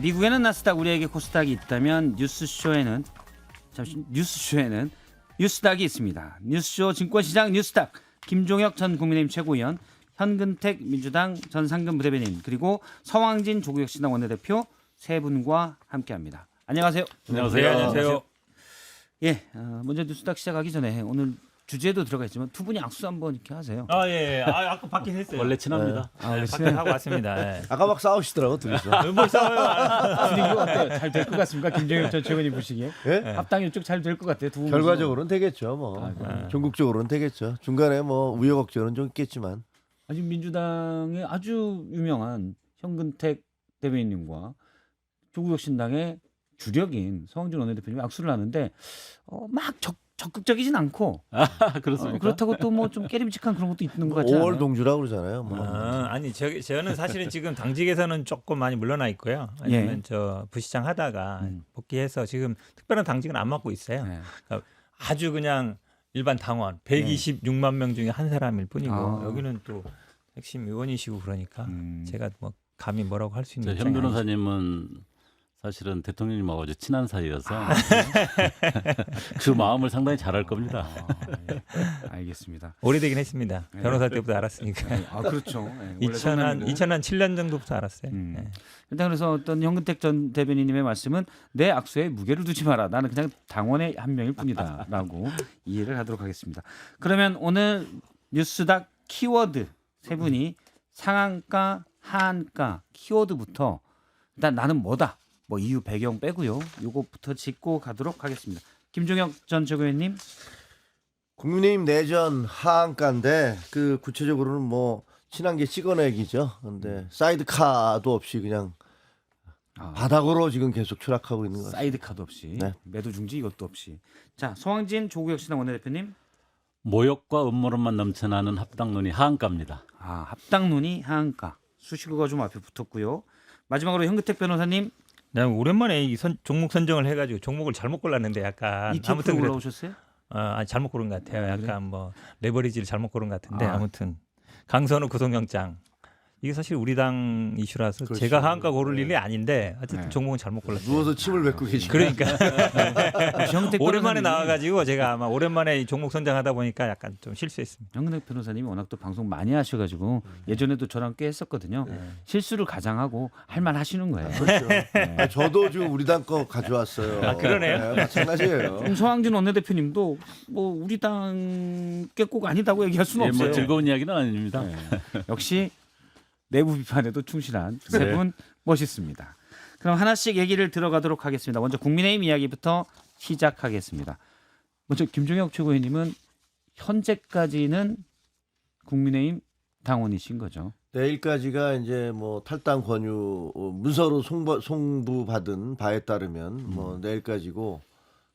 미국에는 나스닥, 우리에게 코스닥이 있다면 뉴스쇼에는 뉴스닥이 있습니다. 뉴스쇼 증권시장 뉴스닥 김종혁 전 국민의힘 최고위원, 현근택 민주당 전 상근 부대변인, 그리고 서왕진 조국혁신당 원내대표 세 분과 함께합니다. 안녕하세요. 안녕하세요. 안녕하세요. 예, 먼저 뉴스닥 시작하기 전에 오늘 주제도 들어가 있지만 두 분이 악수 한번 이렇게 하세요. 아 예. 아까 밖에 했어요. 원래 친합니다. 밖에 하고 왔습니다. 예. 아까 막 싸우시더라고 둘이서. 뭐 싸워요. 분위기 어때요? 잘 될 것 같습니까? 김종혁 전 최고위원 보시기에 예? 합당이 쭉 잘 될 것 같아요. 두 분. 결과적으로는 되겠죠. 뭐 전국적으로는 되겠죠. 중간에 뭐 우여곡절은 좀 있겠지만. 아직 민주당의 아주 유명한 현근택 대변인님과 조국혁신당의 주력인 서왕준 원내대표님이 악수를 하는데 막 적극적이진 않고 그렇습니까? 그렇다고 또 뭐 좀 깨림직한 그런 것도 있는 것 같지 않아요? 5월 동주라고 그러잖아요. 뭐. 아니 저는 사실은 지금 당직에서는 조금 많이 물러나 있고요. 아니면 저 부시장 하다가 복귀해서 지금 특별한 당직은 안 맡고 있어요. 네. 그러니까 아주 그냥 일반 당원 126만 명 중에 한 사람일 뿐이고 여기는 또 핵심 의원이시고 그러니까 제가 뭐 감히 뭐라고 할 수 있는 현 변호사님은 사실은 대통령님하고 아주 친한 사이여서 그 마음을 상당히 잘할 겁니다. 예. 알겠습니다. 오래되긴 했습니다. 변호사 때부터 알았으니까. 그렇죠. 2007년 정도부터 알았어요. 네. 일단 그래서 어떤 현근택 전 대변인님의 말씀은 내 악수에 무게를 두지 마라. 나는 그냥 당원의 한 명일 뿐이다라고 이해를 하도록 하겠습니다. 그러면 오늘 뉴스닥 키워드 세 분이 상한가, 하한가 키워드부터 일단 나는 뭐다. 뭐 이유 배경 빼고요. 요것부터 짚고 가도록 하겠습니다. 김종혁 전 최고위원님. 국민의힘 내전 하한가인데 그 구체적으로는 뭐 친한계 찍어내기죠. 근데 사이드카도 없이 그냥 바닥으로 지금 계속 추락하고 있는 것 같습니다. 사이드 카드 없이 네. 매도 중지 이것도 없이. 자, 서왕진 조국혁신당 원내대표님. 모욕과 음모론만 넘쳐나는 합당론이 하한가입니다. 합당론이 하한가. 수식어가 좀 앞에 붙었고요. 마지막으로 현근택 변호사님. 내가 오랜만에 이 종목 선정을 해가지고 종목을 잘못 골랐는데 약간 ETF로 올라오셨어요? 잘못 고른 것 같아요. 약간 뭐 레버리지를 잘못 고른 것 같은데 아무튼 강선우 구속영장 이게 사실 우리 당 이슈라서 그렇죠. 제가 하한가 고를 일이 아닌데 어쨌든 종목은 잘못 골랐어요. 누워서 침을 뱉고 계시죠. 그러니까 현근택 오랜만에 변호사님이- 나와가지고 제가 아마 오랜만에 이 종목 선정하다 보니까 약간 좀 실수했습니다. 현근택 변호사님이 워낙 또 방송 많이 하셔가지고 예전에도 저랑 꽤 했었거든요. 실수를 가장하고 할 말 하시는 거예요. 그렇죠. 저도 지금 우리 당 거 가져왔어요. 그러네요. 네, 마찬가지예요. 서왕진 원내대표님도 뭐 우리 당 게 꼭 아니다고 얘기할 수는 예, 없어요. 뭐 즐거운 이야기는 아닙니다. 네. 역시 내부 비판에도 충실한 세 분 멋있습니다. 그럼 하나씩 얘기를 들어가도록 하겠습니다. 먼저 국민의힘 이야기부터 시작하겠습니다. 먼저 김종혁 최고위원님은 현재까지는 국민의힘 당원이신 거죠? 내일까지가 이제 뭐 탈당 권유 문서로 송부받은 바에 따르면 뭐 내일까지고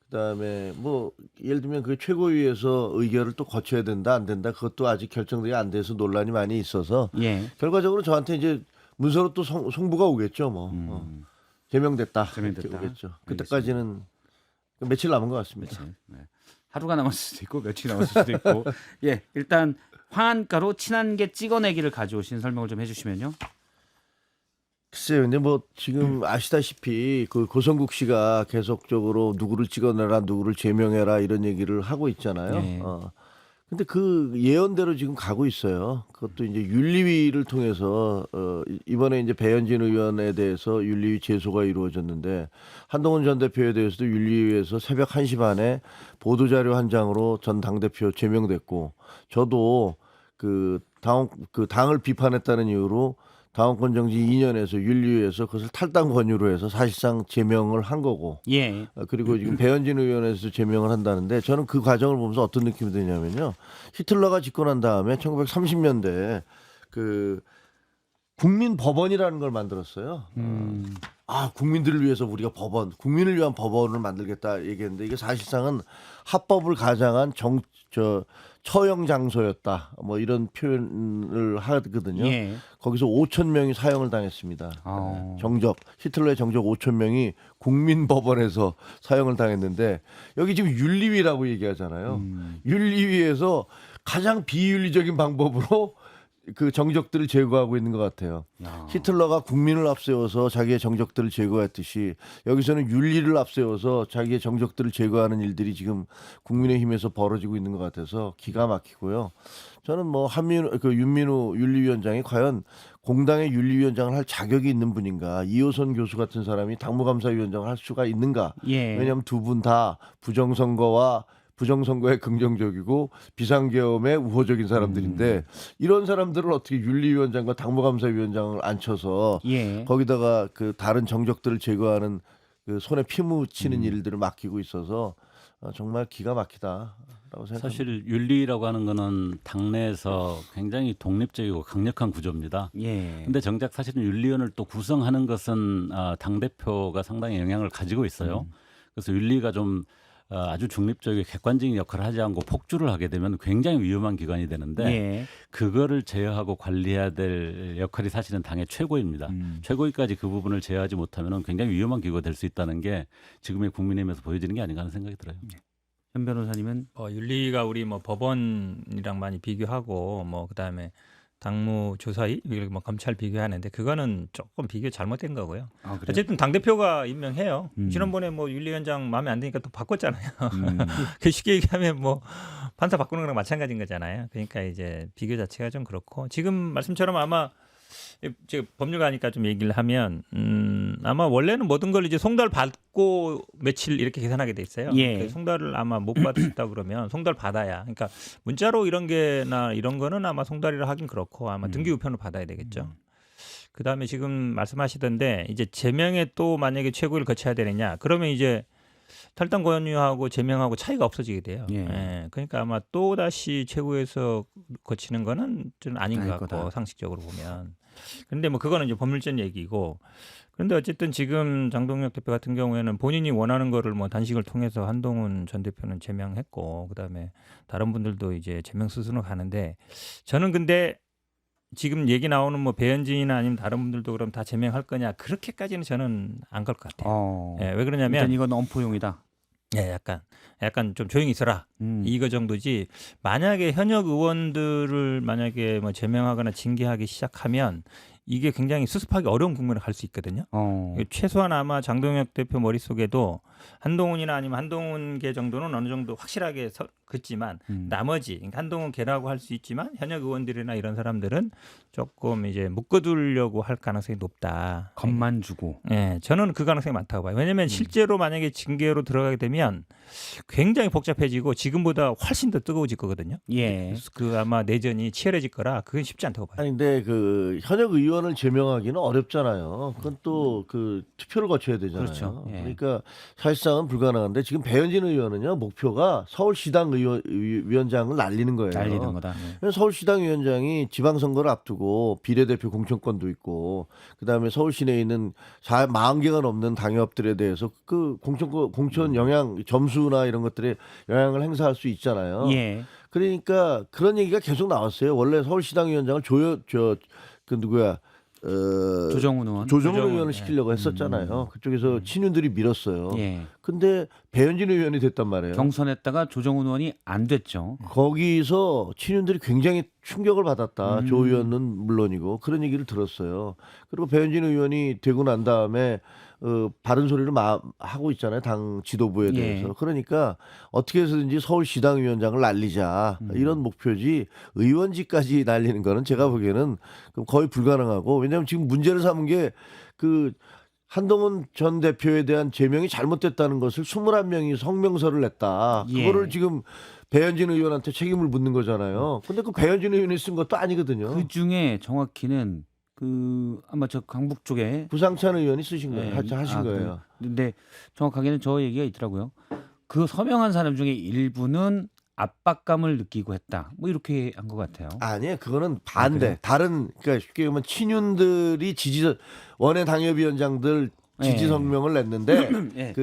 그다음에 뭐 예를 들면 그 최고위에서 의결을 또 거쳐야 된다 안 된다 그것도 아직 결정되지 안 돼서 논란이 많이 있어서 예. 결과적으로 저한테 이제 문서로 또 송부가 오겠죠 뭐 제명됐다 제명됐다. 이렇게 오겠죠. 그때까지는 며칠 남은 것 같습니다. 네. 하루가 남았을 수도 있고 며칠이 남았을 수도 있고 예, 일단 화한가로 친한계 찍어내기를 가져오신 설명을 좀 해주시면요. 글쎄요, 근데 뭐 지금 아시다시피 그 고성국 씨가 계속적으로 누구를 찍어내라, 누구를 제명해라 이런 얘기를 하고 있잖아요. 네. 근데 그 예언대로 지금 가고 있어요. 그것도 이제 윤리위를 통해서 이번에 이제 배현진 의원에 대해서 윤리위 제소가 이루어졌는데 한동훈 전 대표에 대해서도 윤리위에서 새벽 1시 반에 보도자료 한 장으로 전 당대표 제명됐고 저도 그 당을 비판했다는 이유로 당원권 정지 2년에서 윤리위에서 그것을 탈당 권유로 해서 사실상 제명을 한 거고 예. 그리고 지금 배현진 의원에서 제명을 한다는데 저는 그 과정을 보면서 어떤 느낌이 드냐면요. 히틀러가 집권한 다음에 1930년대에 그 국민법원이라는 걸 만들었어요. 국민들을 위해서 우리가 국민을 위한 법원을 만들겠다 얘기했는데 이게 사실상은 합법을 가장한 처형 장소였다. 뭐 이런 표현을 하거든요. 예. 거기서 5천 명이 사형을 당했습니다. 히틀러의 정적 5천 명이 국민법원에서 사형을 당했는데 여기 지금 윤리위라고 얘기하잖아요. 윤리위에서 가장 비윤리적인 방법으로 그 정적들을 제거하고 있는 것 같아요. 야. 히틀러가 국민을 앞세워서 자기의 정적들을 제거했듯이 여기서는 윤리를 앞세워서 자기의 정적들을 제거하는 일들이 지금 국민의힘에서 벌어지고 있는 것 같아서 기가 막히고요. 저는 뭐 윤민우 윤리위원장이 과연 공당의 윤리위원장을 할 자격이 있는 분인가, 이호선 교수 같은 사람이 당무감사위원장을 할 수가 있는가. 예. 왜냐하면 두 분 다 부정선거에 긍정적이고 비상계엄에 우호적인 사람들인데 이런 사람들을 어떻게 윤리위원장과 당무감사위원장을 앉혀서 예. 거기다가 그 다른 정적들을 제거하는 그 손에 피 묻히는 일들을 맡기고 있어서 정말 기가 막히다라고 생각합니다. 사실 윤리라고 하는 거는 당내에서 굉장히 독립적이고 강력한 구조입니다. 예. 근데 정작 사실은 윤리위원을 또 구성하는 것은 당 대표가 상당히 영향을 가지고 있어요. 그래서 윤리가 좀 아주 중립적이고 객관적인 역할을 하지 않고 폭주를 하게 되면 굉장히 위험한 기관이 되는데 예. 그거를 제어하고 관리해야 될 역할이 사실은 당의 최고입니다. 최고위까지 그 부분을 제어하지 못하면 굉장히 위험한 기구가 될 수 있다는 게 지금의 국민의힘에서 보여지는 게 아닌가 하는 생각이 들어요. 현 변호사님은 윤리가 우리 뭐 법원이랑 많이 비교하고 뭐 그다음에 당무조사위 뭐 검찰 비교하는데 그거는 조금 비교 잘못된 거고요. 그래요? 어쨌든 당 대표가 임명해요. 음. 지난번에 뭐 윤리위원장 마음에 안 드니까 또 바꿨잖아요. 그 쉽게 얘기하면 뭐 판사 바꾸는 거랑 마찬가지인 거잖아요. 그러니까 이제 비교 자체가 좀 그렇고 지금 말씀처럼 아마 제가 법률가니까 좀 얘기를 하면 아마 원래는 모든 걸 이제 송달 받고 며칠 이렇게 계산하게 돼 있어요. 예. 그 송달을 아마 못 받으셨다 그러면 송달 받아야. 그러니까 문자로 이런 게나 이런 거는 아마 송달이라 하긴 그렇고 아마 등기 우편을 받아야 되겠죠. 그다음에 지금 말씀하시던데 이제 제명에 또 만약에 최고위를 거쳐야 되느냐? 그러면 이제 탈당 권유하고 제명하고 차이가 없어지게 돼요. 예. 예. 그러니까 아마 또 다시 최고에서 거치는 거는 좀 아닌 것 아닐 같고 거다. 상식적으로 보면. 그런데 뭐 그거는 이제 법률적 얘기고. 그런데 어쨌든 지금 장동혁 대표 같은 경우에는 본인이 원하는 거를 뭐 단식을 통해서 한동훈 전 대표는 제명했고 그다음에 다른 분들도 이제 제명 수순으로 가는데 저는 근데 지금 얘기 나오는 뭐 배현진이나 아니면 다른 분들도 그럼 다 제명할 거냐 그렇게까지는 저는 안 갈 것 같아요. 예, 왜 그러냐면 일단 이건 엄포용이다. 예, 약간 좀 조용히 있어라. 이거 정도지. 만약에 현역 의원들을 만약에 뭐 제명하거나 징계하기 시작하면 이게 굉장히 수습하기 어려운 국면에 갈 수 있거든요. 최소한 아마 장동혁 대표 머릿속에도 한동훈이나 아니면 한동훈계 정도는 어느 정도 확실하게 긋지만 나머지 그러니까 한동훈 계라고 할 수 있지만 현역 의원들이나 이런 사람들은 조금 이제 묶어두려고 할 가능성이 높다. 겁만 주고. 예, 저는 그 가능성이 많다고 봐요. 왜냐하면 실제로 만약에 징계로 들어가게 되면 굉장히 복잡해지고 지금보다 훨씬 더 뜨거워질 거거든요. 예. 그 아마 내전이 치열해질 거라 그건 쉽지 않다고 봐요. 아니 근데 그 현역 의원을 제명하기는 어렵잖아요. 그건 또 그 투표를 거쳐야 되잖아요. 그렇죠. 예. 그러니까 사실상은 불가능한데 지금 배현진 의원은요 목표가 서울시당 위원장을 날리는 거예요. 날리는 거다. 서울시당 위원장이 지방선거를 앞두고 비례대표 공천권도 있고 그다음에 서울 시내에 있는 40개가 넘는 당협들에 대해서 그 공천 영향 점수나 이런 것들에 영향을 행사할 수 있잖아요. 예. 그러니까 그런 얘기가 계속 나왔어요. 원래 서울시당 위원장을 조정훈 의원. 조정훈 의원을 시키려고 했었잖아요. 그쪽에서 친윤들이 밀었어요. 예. 근데 배현진 의원이 됐단 말이에요. 경선했다가 조정훈 의원이 안 됐죠. 거기서 친윤들이 굉장히 충격을 받았다. 조 의원은 물론이고 그런 얘기를 들었어요. 그리고 배현진 의원이 되고 난 다음에 바른 소리를 하고 있잖아요. 당 지도부에 대해서. 예. 그러니까 어떻게 해서든지 서울시당 위원장을 날리자 이런 목표지 의원직까지 날리는 거는 제가 보기에는 거의 불가능하고 왜냐하면 지금 문제를 삼은 게 그 한동훈 전 대표에 대한 제명이 잘못됐다는 것을 21명이 성명서를 냈다. 예. 그거를 지금 배현진 의원한테 책임을 묻는 거잖아요. 근데 그 배현진 의원이 쓴 것도 아니거든요. 그 중에 정확히는 아마 저 강북 쪽에 부상찬 의원이 쓰신 거예요. 예. 하신 거예요. 근데 정확하게는 저 얘기가 있더라고요. 그 서명한 사람 중에 일부는 압박감을 느끼고 했다. 뭐 이렇게 한 것 같아요. 아니에요. 그거는 반대. 그래요? 다른 그러니까 쉽게 보면 친윤들이 원외 당협위원장들 지지 예. 성명을 냈는데 예.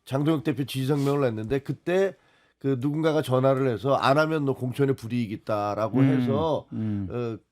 장동혁 대표 지지 성명을 냈는데 그때 그 누군가가 전화를 해서 안 하면 너 공천에 불이익 있다라고 해서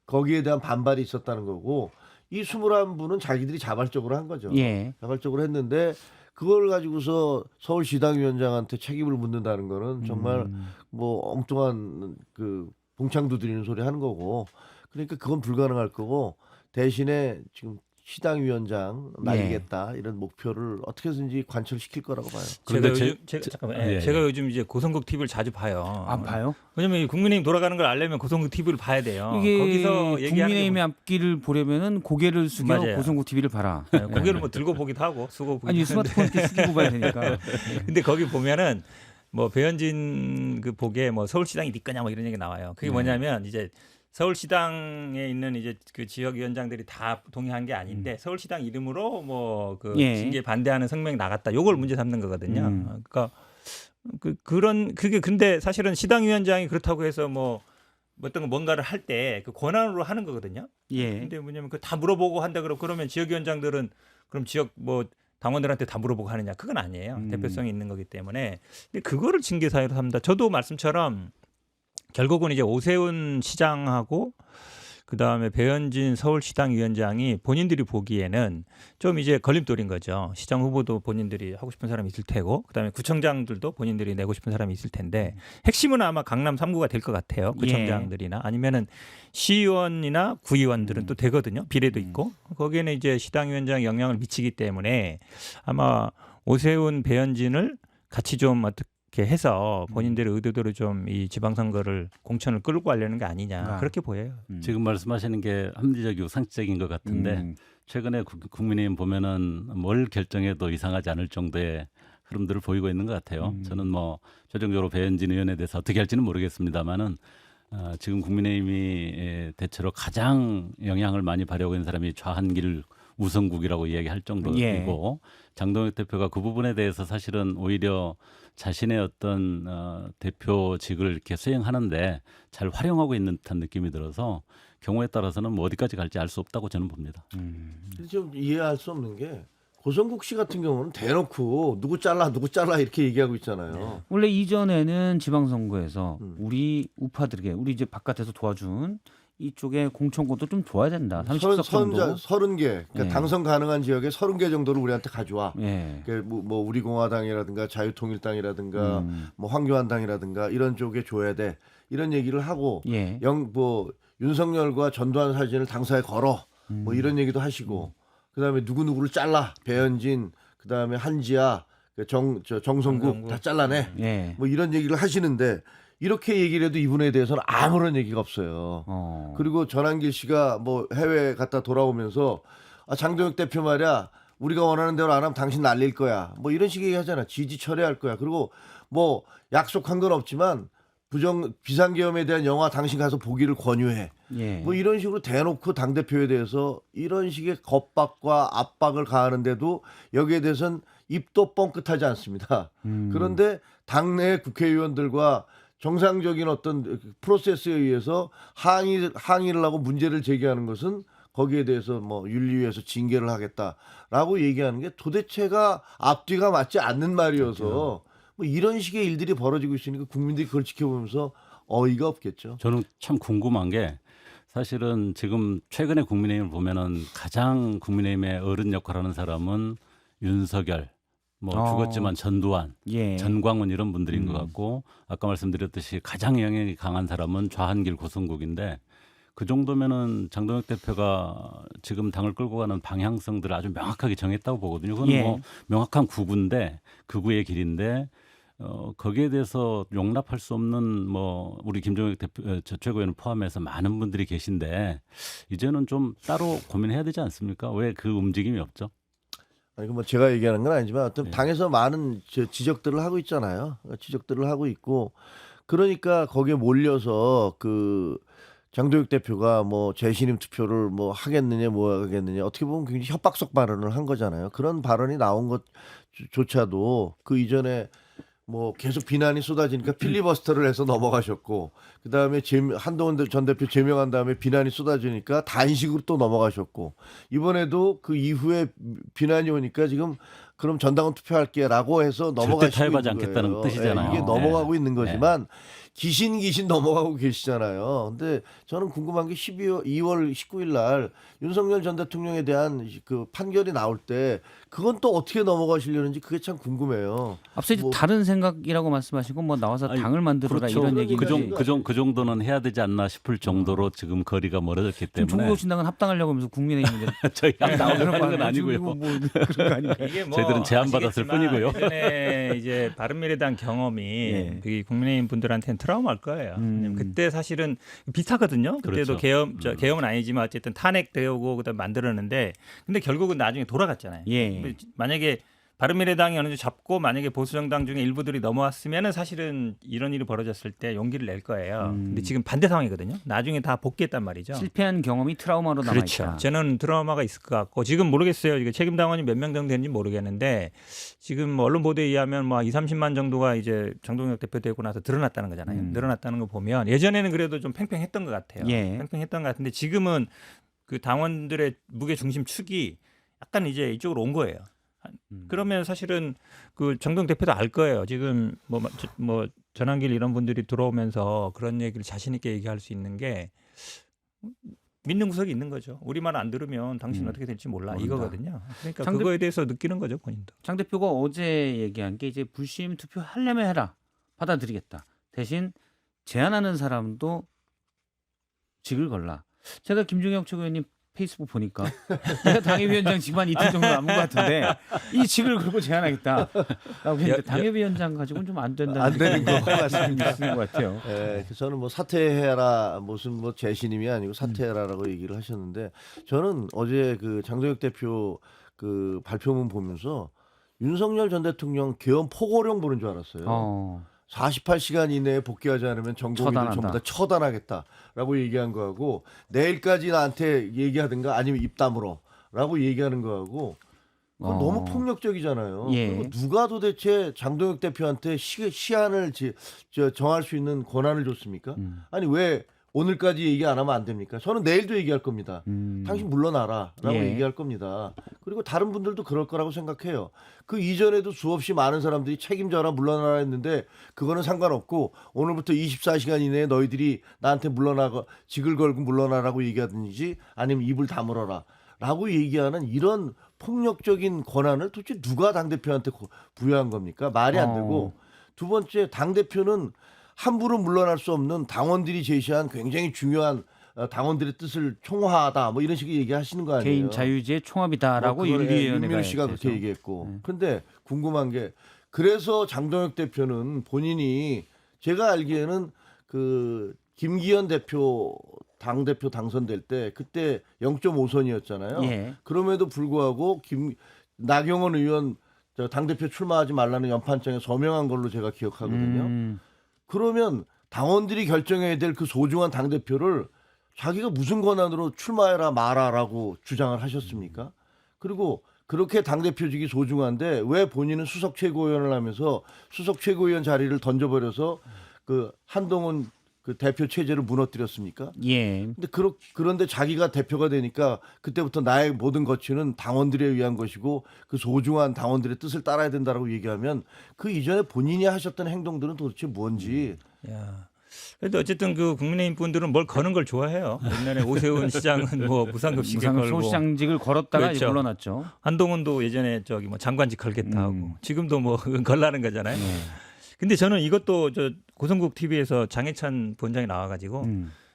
거기에 대한 반발이 있었다는 거고 이 21분은 자기들이 자발적으로 한 거죠. 예. 자발적으로 했는데 그걸 가지고서 서울시당위원장한테 책임을 묻는다는 거는 정말 뭐 엉뚱한 그 봉창 두드리는 소리 하는 거고 그러니까 그건 불가능할 거고 대신에 지금 시당위원장 날리겠다 이런 목표를 어떻게든지 관철시킬 거라고 봐요. 제가 그런데 요즘 잠깐만, 예, 예. 제가 요즘 이제 고성국 TV를 자주 봐요. 안 봐요? 왜냐면 이 국민의힘 돌아가는 걸 알려면 고성국 TV를 봐야 돼요. 이게 거기서 얘기하는 국민의힘의 앞길을 보려면은 고개를 숙여 맞아요. 고성국 TV를 봐라. 게 고개를 뭐 들고 보기도 하고 쓰고 보기도 아니 하는데 스마트폰 이렇게 숙이고 봐야 되니까. 근데 거기 보면은 뭐 배현진 그 복에 뭐 서울시당이 네 거냐 뭐 이런 얘기 나와요. 그게 뭐냐면 이제 서울시당에 있는 이제 그 지역위원장들이 다 동의한 게 아닌데 서울시당 이름으로 뭐 그 예. 징계 반대하는 성명이 나갔다. 요걸 문제 삼는 거거든요. 그러니까 그게 근데 사실은 시당위원장이 그렇다고 해서 뭐 어떤 거 뭔가를 할 때 그 권한으로 하는 거거든요. 예. 근데 뭐냐면 그 다 물어보고 한다 그러면 지역위원장들은 그럼 지역 뭐 당원들한테 다 물어보고 하느냐 그건 아니에요. 대표성이 있는 거기 때문에. 근데 그거를 징계 사유로 삼다. 저도 말씀처럼 결국은 이제 오세훈 시장하고 그다음에 배현진 서울시당 위원장이 본인들이 보기에는 좀 이제 걸림돌인 거죠. 시장 후보도 본인들이 하고 싶은 사람이 있을 테고 그다음에 구청장들도 본인들이 내고 싶은 사람이 있을 텐데 핵심은 아마 강남 3구가 될 것 같아요. 구청장들이나 아니면은 시의원이나 구의원들은 또 되거든요. 비례도 있고 거기에는 이제 시당위원장 영향을 미치기 때문에 아마 오세훈 배현진을 같이 좀 어떻게 해서 본인들의 의도대로 좀 이 지방선거를 공천을 끌고 가려는 게 아니냐 그렇게 보여요. 지금 말씀하시는 게 합리적이고 상식적인 것 같은데 최근에 국민의힘 보면은 뭘 결정해도 이상하지 않을 정도의 흐름들을 보이고 있는 것 같아요. 저는 뭐 최종적으로 배현진 의원에 대해서 어떻게 할지는 모르겠습니다만은 지금 국민의힘이 대체로 가장 영향을 많이 발휘하고 있는 사람이 좌한길 우선국이라고 이야기할 정도이고 예. 장동혁 대표가 그 부분에 대해서 사실은 오히려 자신의 어떤 대표직을 이렇게 수행하는데 잘 활용하고 있는 듯한 느낌이 들어서 경우에 따라서는 뭐 어디까지 갈지 알 수 없다고 저는 봅니다. 좀 이해할 수 없는 게 고성국 씨 같은 경우는 대놓고 누구 잘라 이렇게 얘기하고 있잖아요. 원래 이전에는 지방선거에서 우리 우파들에게 우리 이제 바깥에서 도와준 이쪽에 공천권도 좀 줘야 된다. 30석 정도. 30개. 그러니까 예. 당선 가능한 지역에 30개 정도를 우리한테 가져와. 예. 그러니까 뭐 우리공화당이라든가 자유통일당이라든가 뭐 황교안당이라든가 이런 쪽에 줘야 돼. 이런 얘기를 하고 예. 뭐 윤석열과 전두환 사진을 당사에 걸어. 뭐 이런 얘기도 하시고. 그다음에 누구누구를 잘라. 배현진, 그다음에 한지아, 정성국 다 잘라내. 예. 뭐 이런 얘기를 하시는데 이렇게 얘기를 해도 이분에 대해서는 아무런 얘기가 없어요. 그리고 전한길 씨가 뭐 해외 갔다 돌아오면서 장동혁 대표 말이야 우리가 원하는 대로 안 하면 당신 날릴 거야. 뭐 이런 식의 얘기 하잖아. 지지 철회할 거야. 그리고 뭐 약속한 건 없지만 비상계엄에 대한 영화 당신 가서 보기를 권유해. 예. 뭐 이런 식으로 대놓고 당대표에 대해서 이런 식의 겁박과 압박을 가하는데도 여기에 대해서는 입도 뻥끗하지 않습니다. 그런데 당내 국회의원들과 정상적인 어떤 프로세스에 의해서 항의를 하고 문제를 제기하는 것은 거기에 대해서 뭐 윤리위에서 징계를 하겠다라고 얘기하는 게 도대체가 앞뒤가 맞지 않는 말이어서 뭐 이런 식의 일들이 벌어지고 있으니까 국민들이 그걸 지켜보면서 어이가 없겠죠. 저는 참 궁금한 게 사실은 지금 최근에 국민의힘을 보면은 가장 국민의힘의 어른 역할을 하는 사람은 윤석열, 뭐 죽었지만 전두환, 예. 전광훈 이런 분들인 것 같고 아까 말씀드렸듯이 가장 영향이 강한 사람은 좌한길 고성국인데 그 정도면은 장동혁 대표가 지금 당을 끌고 가는 방향성들을 아주 명확하게 정했다고 보거든요. 그건 예. 뭐 명확한 구구인데 구구의 길인데 거기에 대해서 용납할 수 없는 뭐 우리 김종혁 대표 최고위원을 포함해서 많은 분들이 계신데 이제는 좀 따로 고민해야 되지 않습니까? 왜 그 움직임이 없죠? 아니 뭐 제가 얘기하는 건 아니지만 어떤 네. 당에서 많은 지적들을 하고 있잖아요. 지적들을 하고 있고 그러니까 거기에 몰려서 그 장동혁 대표가 뭐 재신임 투표를 뭐 하겠느냐 뭐 하겠느냐 어떻게 보면 굉장히 협박성 발언을 한 거잖아요. 그런 발언이 나온 것조차도 그 이전에 뭐 계속 비난이 쏟아지니까 필리버스터를 해서 넘어가셨고 그다음에 한동훈 전 대표 제명한 다음에 비난이 쏟아지니까 단식으로 또 넘어가셨고 이번에도 그 이후에 비난이 오니까 지금 그럼 전당원 투표할게라고 해서 넘어가시고 타협하지 있는 않겠다는 거예요. 뜻이잖아요. 이게 넘어가고 네. 있는 거지만 귀신 넘어가고 계시잖아요. 근데 저는 궁금한 게 2월 19일 날 윤석열 전 대통령에 대한 그 판결이 나올 때 그건 또 어떻게 넘어가시려는지 그게 참 궁금해요. 앞서 이제 뭐- 다른 생각이라고 말씀하시고 뭐 나와서 아니, 당을 만들어라 그렇죠. 이런 그런 얘기. 그 정도는 해야 되지 않나 싶을 정도로 지금 거리가 멀어졌기 지금 때문에 조국신당은 합당하려고 하면서 국민의힘 저희 나오는 건 건 아니고요. 뭐 그런 거 아닌가요? 이게 뭐 저희들은 제안받았을 아시겠지만 뿐이고요. 예전에 이제 바른미래당 경험이 예. 그 국민의힘 분들한테는 트라우마일 거예요. 왜냐면 그때 사실은 비슷하거든요. 그때도 그렇죠. 계엄은 아니지만 어쨌든 탄핵되고 그다음 만들었는데 근데 결국은 나중에 돌아갔잖아요. 예. 만약에 바른미래당이 어느 정도 잡고 만약에 보수정당 중에 일부들이 넘어왔으면은 사실은 이런 일이 벌어졌을 때 용기를 낼 거예요. 근데 지금 반대 상황이거든요. 나중에 다 복귀했단 말이죠. 실패한 경험이 트라우마로 남아 그렇죠. 있다. 저는 트라우마가 있을 것 같고 지금 모르겠어요. 이게 책임 당원이 몇 명 정도 되는지 모르겠는데 지금 뭐 언론 보도에 의하면 뭐 2, 30만 정도가 이제 장동혁 대표 되고 나서 드러났다는 거잖아요. 늘어났다는 거 보면 예전에는 그래도 좀 팽팽했던 것 같아요. 예. 팽팽했던 것 같은데 지금은 그 당원들의 무게 중심 축이 약간 이제 이쪽으로 온 거예요. 그러면 사실은 그 장동 대표도 알 거예요. 지금 뭐 전한길 이런 분들이 들어오면서 그런 얘기를 자신 있게 얘기할 수 있는 게 믿는 구석이 있는 거죠. 우리 말 안 들으면 당신 어떻게 될지 몰라 모른다. 이거거든요. 그러니까 장대- 그거에 대해서 느끼는 거죠 본인도. 장 대표가 어제 얘기한 게 이제 불심 투표 하려면 해라. 받아들이겠다. 대신 제안하는 사람도 직을 걸라. 제가 김종혁 최고위원님 페이스북 보니까 내가 당협위원장 직만 한 이틀 정도 남은 것 같은데 이 직을 걸고 제안하겠다라고 했는데 당협위원장 가지고는 좀 안 된다는 안 되는 거 같습니다. 있는 것 같아요. 예, 저는 뭐 사퇴해라 무슨 뭐 재신임이 아니고 사퇴해라라고 얘기를 하셨는데 저는 어제 그 장동혁 대표 그 발표문 보면서 윤석열 전 대통령 계엄 포고령 보는 줄 알았어요. 48시간 이내에 복귀하지 않으면 전국민들 처단한다. 전부 다 처단하겠다라고 얘기한 거하고 내일까지 나한테 얘기하든가 아니면 입 다물어라고 얘기하는 거하고 그건 너무 폭력적이잖아요. 예. 그리고 누가 도대체 장동혁 대표한테 시한을 정할 수 있는 권한을 줬습니까? 아니 왜 오늘까지 얘기 안 하면 안 됩니까? 저는 내일도 얘기할 겁니다. 당신 물러나라라고 예. 얘기할 겁니다. 그리고 다른 분들도 그럴 거라고 생각해요. 그 이전에도 수없이 많은 사람들이 책임져라 물러나라 했는데 그거는 상관없고 오늘부터 24시간 이내에 너희들이 나한테 물러나고 직을 걸고 물러나라고 얘기하든지 아니면 입을 다물어라 라고 얘기하는 이런 폭력적인 권한을 도대체 누가 당대표한테 부여한 겁니까? 말이 안 되고 두 번째 당대표는 함부로 물러날 수 없는 당원들이 제시한 굉장히 중요한 당원들의 뜻을 총화하다 뭐 이런 식의 얘기하시는 거 아니에요? 개인 자유지의 총합이다라고 뭐 그걸, 윤리위원회가 윤민우 씨가 그렇게 해서. 얘기했고. 그런데 궁금한 게 그래서 장동혁 대표는 본인이 제가 알기에는 그 김기현 대표 당대표 당선될 때 그때 0.5선이었잖아요. 예. 그럼에도 불구하고 나경원 의원 당대표 출마하지 말라는 연판장에 서명한 걸로 제가 기억하거든요. 그러면 당원들이 결정해야 될 그 소중한 당대표를 자기가 무슨 권한으로 출마해라 마라라고 주장을 하셨습니까? 그리고 그렇게 당대표직이 소중한데 왜 본인은 수석 최고위원을 하면서 수석 최고위원 자리를 던져버려서 그 한동훈 그 대표 체제를 무너뜨렸습니까? 예. 근데 그런데 자기가 대표가 되니까 그때부터 나의 모든 거취는 당원들에 의한 것이고 그 소중한 당원들의 뜻을 따라야 된다라고 얘기하면 그 이전에 본인이 하셨던 행동들은 도대체 뭔지. 야. 그래도 어쨌든 그 국민의힘 분들은 뭘 거는 걸 좋아해요. 옛날에 오세훈 시장은 뭐 무상급식에 무상급 걸고 소시장직을 걸었다가 이제 그렇죠. 물러났죠. 한동훈도 예전에 저기 뭐 장관직 걸겠다 하고 지금도 뭐 걸라는 거잖아요. 네. 근데 저는 이것도 저 고성국 TV에서 장해찬 본장이 나와가지고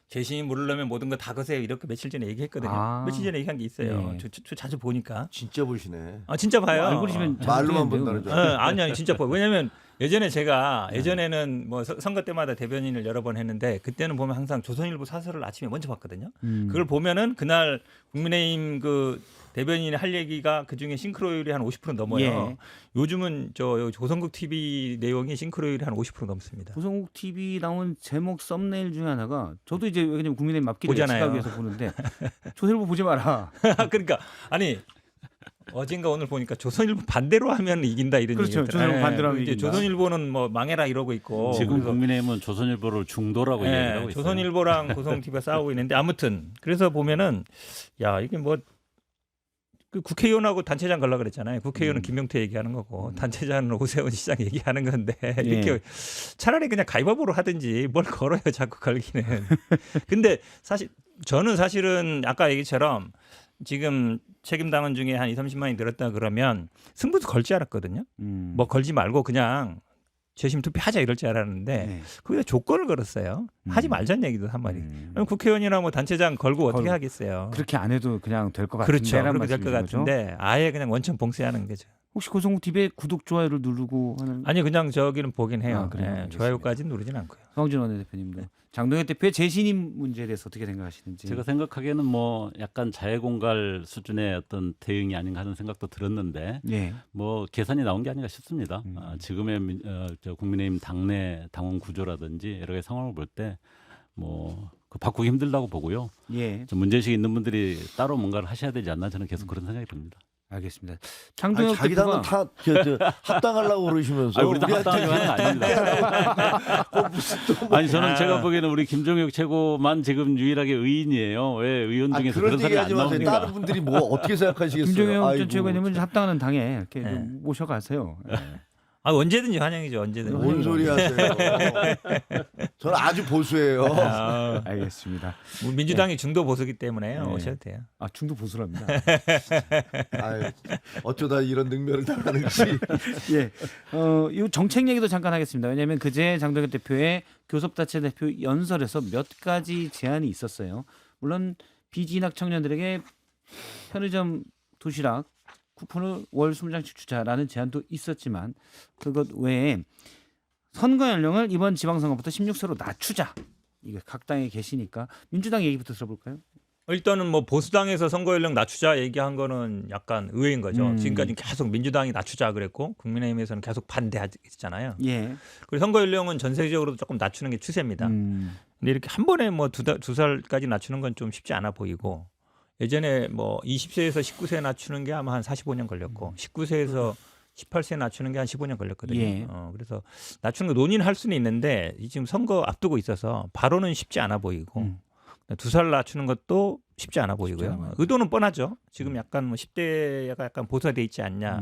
재신이 물으려면 모든 거 다 거세요 이렇게 며칠 전에 얘기했거든요. 아. 며칠 전에 얘기한 게 있어요. 예. 저 자주 보니까. 진짜 보시네. 아 진짜 봐요. 알고리즘은 말로만 본다는 줄 알았어요. 아니 진짜 봐요. 왜냐면 예전에 제가 예전에는 뭐 선거 때마다 대변인을 여러 번 했는데 그때는 보면 항상 조선일보 사설을 아침에 먼저 봤거든요. 그걸 보면은 그날 국민의힘 그 대변인이 할 얘기가 그중에 싱크로율이 한 50% 넘어요. 예. 요즘은 저 조선국 TV 내용이 싱크로율이 한 50% 넘습니다. 고성국 TV 나온 제목 썸네일 중에 하나가 저도 이제 왜냐면 국민의힘 앞길을 보잖아요. 예측하기 위해서 보는데 조선일보 보지 마라. 그러니까 아니 어젠가 오늘 보니까 조선일보 반대로 하면 이긴다 이런 그렇죠. 얘기가 조선일보 반대로 하면 이제 이긴다. 조선일보는 뭐 망해라 이러고 있고 지금 그래서 국민의힘은 조선일보를 중도라고 예, 얘기하고 있어요. 조선일보랑 고성TV가 싸우고 있는데 아무튼 그래서 보면은 야 이게 뭐 그 국회의원하고 단체장 걸라 그랬잖아요. 국회의원은 김용태 얘기하는 거고 단체장은 오세훈 시장 얘기하는 건데 이렇게 차라리 그냥 가위바위보로 하든지 뭘 걸어요 자꾸 걸기는. 근데 저는 사실은 아까 얘기처럼 지금 책임당원 중에 한 20-30만이 늘었다 그러면 승부도 걸지 않았거든요. 뭐 걸지 말고 그냥 재심 투표하자 이럴 줄 알았는데 거기다 조건을 걸었어요. 하지 말자는 얘기도 한 마디. 그럼 국회의원이나 뭐 단체장 걸고 어떻게 하겠어요. 그렇게 안 해도 그냥 될 것 같은데. 그렇죠. 그렇게 될 것 같은데 아예 그냥 원천 봉쇄하는 거죠. 혹시 고성국 TV에 구독 좋아요를 누르고 하는 아니 그냥 저기는 보긴 해요. 그래요? 알겠습니다. 좋아요까지는 누르진 않고요. 성진 원내대표님도 장동혁 대표의 재신임 문제에 대해서 어떻게 생각하시는지. 제가 생각하기에는 뭐 약간 자해공갈 수준의 어떤 대응이 아닌가 하는 생각도 들었는데 예. 뭐 계산이 나온 게 아닌가 싶습니다. 지금의 저 국민의힘 당내 당원 구조라든지 여러 가지 상황을 볼 때 뭐 바꾸기 힘들다고 보고요. 예. 좀 문제의식이 있는 분들이 따로 뭔가를 하셔야 되지 않나 저는 계속 그런 생각이 듭니다. 알겠습니다. 아니, 장동혁 자기 대표가 당은 합당하려고 그러시면서 우리도 합당하는 건 아닙니다. 아니 저는 제가 보기에는 우리 김종혁 최고만 지금 유일하게 의인이에요. 왜 의원 중에서 그런 그런 소리 얘기 안 하지 마세요. 나옵니까? 다른 분들이 뭐 어떻게 생각하시겠어요? 김종혁 전 아이고, 최고님은 합당하는 당에 이렇게 네. 좀 모셔가세요. 아 언제든지 환영이죠. 언제든지. 뭔 소리 하세요? 저는 아주 보수예요. 아, 알겠습니다. 뭐 민주당이 중도 보수기 때문에 오셔도 돼요. 아 중도 보수랍니다. 아유, 어쩌다 이런 능멸을 당하는지. 예. 이 정책 얘기도 잠깐 하겠습니다. 왜냐하면 그제 장동혁 대표의 교섭단체 대표 연설에서 몇 가지 제안이 있었어요. 물론 비진학 청년들에게 편의점 도시락 쿠폰을 월 20장씩 주자라는 제안도 있었지만 그것 외에 선거 연령을 이번 지방선거부터 16세로 낮추자. 이게 각 당에 계시니까 민주당 얘기부터 들어볼까요? 일단은 뭐 보수당에서 선거 연령 낮추자 얘기한 거는 약간 의외인 거죠. 지금까지 계속 민주당이 낮추자 그랬고 국민의힘에서는 계속 반대했잖아요. 예. 그리고 선거 연령은 전세적으로도 조금 낮추는 게 추세입니다. 근데 이렇게 한 번에 뭐 두 살까지 낮추는 건 좀 쉽지 않아 보이고 예전에 뭐 20세에서 19세 낮추는 게 아마 한 45년 걸렸고 19세에서 18세 낮추는 게 한 15년 걸렸거든요. 예. 그래서 낮추는 거 논의는 할 수는 있는데 지금 선거 앞두고 있어서 바로는 쉽지 않아 보이고 2살 낮추는 것도 쉽지 않아 보이고요. 의도는 뻔하죠. 지금 약간 뭐 10대가 약간 보수화돼 있지 않냐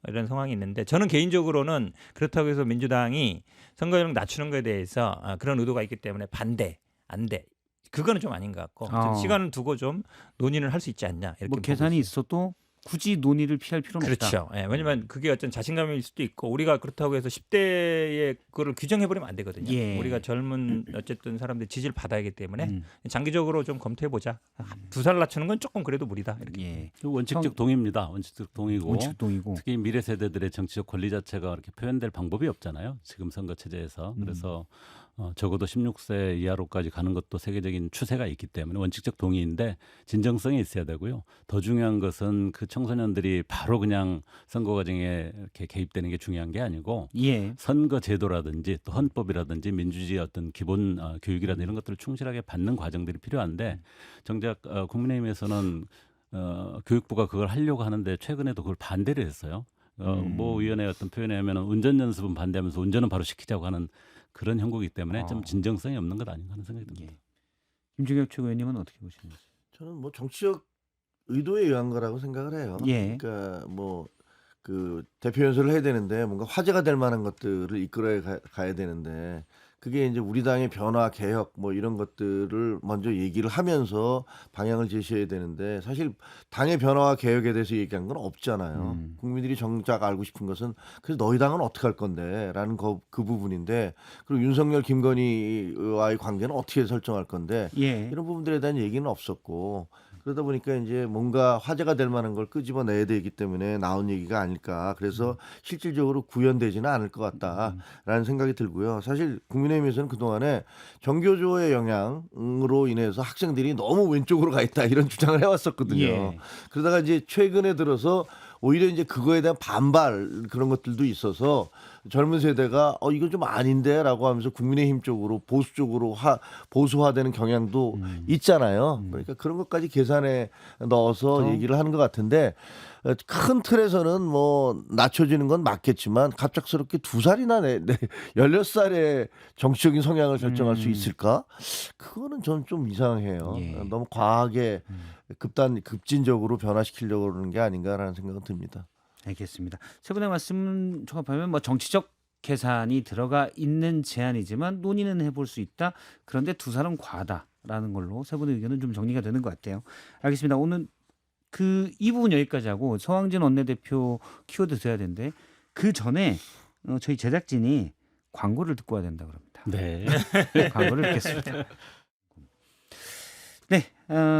이런 상황이 있는데 저는 개인적으로는 그렇다고 해서 민주당이 선거연령 낮추는 것에 대해서 그런 의도가 있기 때문에 반대, 안 돼. 그거는 좀 아닌 것 같고 좀 시간을 두고 좀 논의를 할 수 있지 않냐 이렇게 뭐 보고 계산이 있어요. 있어도 굳이 논의를 피할 필요는 없다. 그렇죠. 예, 왜냐하면 그게 어떤 자신감일 수도 있고 우리가 그렇다고 해서 10대의 그거를 규정해버리면 안 되거든요. 예. 우리가 젊은 어쨌든 사람들 지지를 받아야 하기 때문에 장기적으로 좀 검토해보자. 2살 낮추는 건 조금 그래도 무리다. 이렇게. 예. 원칙적 동의입니다. 원칙적 동의고 원칙동이고. 특히 미래 세대들의 정치적 권리 자체가 이렇게 표현될 방법이 없잖아요. 지금 선거 체제에서. 그래서 적어도 16세 이하로까지 가는 것도 세계적인 추세가 있기 때문에 원칙적 동의인데 진정성이 있어야 되고요. 더 중요한 것은 그 청소년들이 바로 그냥 선거 과정에 이렇게 개입되는 게 중요한 게 아니고 예. 선거 제도라든지 또 헌법이라든지 민주주의 어떤 기본 교육이라든지 이런 것들을 충실하게 받는 과정들이 필요한데 정작 국민의힘에서는 교육부가 그걸 하려고 하는데 최근에도 그걸 반대를 했어요. 뭐 의원의 어떤 표현에 하면 운전 연습은 반대하면서 운전은 바로 시키자고 하는 그런 형국이기 때문에 좀 진정성이 없는 것 아닌가 하는 생각이 듭니다. 예. 김종혁 최고위원님은 어떻게 보시는지? 저는 뭐 정치적 의도에 의한 거라고 생각을 해요. 예. 그러니까 뭐 그 대표 연설을 해야 되는데 뭔가 화제가 될 만한 것들을 이끌어 가야 되는데 그게 이제 우리 당의 변화, 개혁 뭐 이런 것들을 먼저 얘기를 하면서 방향을 제시해야 되는데 사실 당의 변화와 개혁에 대해서 얘기한 건 없잖아요. 국민들이 정작 알고 싶은 것은 그래서 너희 당은 어떻게 할 건데 라는 그 부분인데 그리고 윤석열, 김건희와의 관계는 어떻게 설정할 건데 예. 이런 부분들에 대한 얘기는 없었고 그러다 보니까 이제 뭔가 화제가 될 만한 걸 끄집어내야 되기 때문에 나온 얘기가 아닐까. 그래서 실질적으로 구현되지는 않을 것 같다라는 생각이 들고요. 사실 국민의힘에서는 그동안에 정교조의 영향으로 인해서 학생들이 너무 왼쪽으로 가 있다 이런 주장을 해왔었거든요. 예. 그러다가 이제 최근에 들어서 오히려 이제 그거에 대한 반발 그런 것들도 있어서 젊은 세대가 이거 좀 아닌데라고 하면서 국민의힘 쪽으로 보수 쪽으로 보수화되는 경향도 있잖아요. 그러니까 그런 것까지 계산에 넣어서 얘기를 하는 것 같은데 큰 틀에서는 뭐 낮춰지는 건 맞겠지만 갑작스럽게 2살이나 16살에 정치적인 성향을 결정할 수 있을까? 그거는 저는 좀 이상해요. 예. 너무 과하게 급진적으로 변화시키려고 그러는 게 아닌가라는 생각은 듭니다. 알겠습니다. 세 분의 말씀 종합하면 뭐 정치적 계산이 들어가 있는 제안이지만 논의는 해볼 수 있다. 그런데 2살은 과하다라는 걸로 세 분의 의견은 좀 정리가 되는 것 같아요. 알겠습니다. 오늘 이 부분 여기까지 하고 서왕진 원내대표 키워드 드려야 되는데 그 전에 저희 제작진이 광고를 듣고 와야 된다 그럽니다. 네. 광고를 듣겠습니다. 네,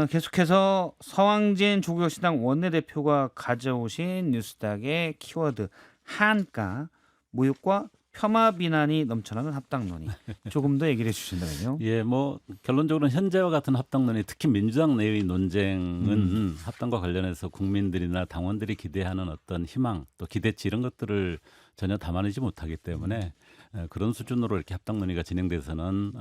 계속해서 서왕진 조국혁신당 원내대표가 가져오신 뉴스닥의 키워드 한가, 모욕과 폄하 비난이 넘쳐나는 합당 논의. 조금 더 얘기를 해주신다면요. 예, 뭐 결론적으로는 현재와 같은 합당론이 특히 민주당 내의 논쟁은 합당과 관련해서 국민들이나 당원들이 기대하는 어떤 희망 또 기대치 이런 것들을 전혀 담아내지 못하기 때문에 그런 수준으로 이렇게 합당 논의가 진행돼서는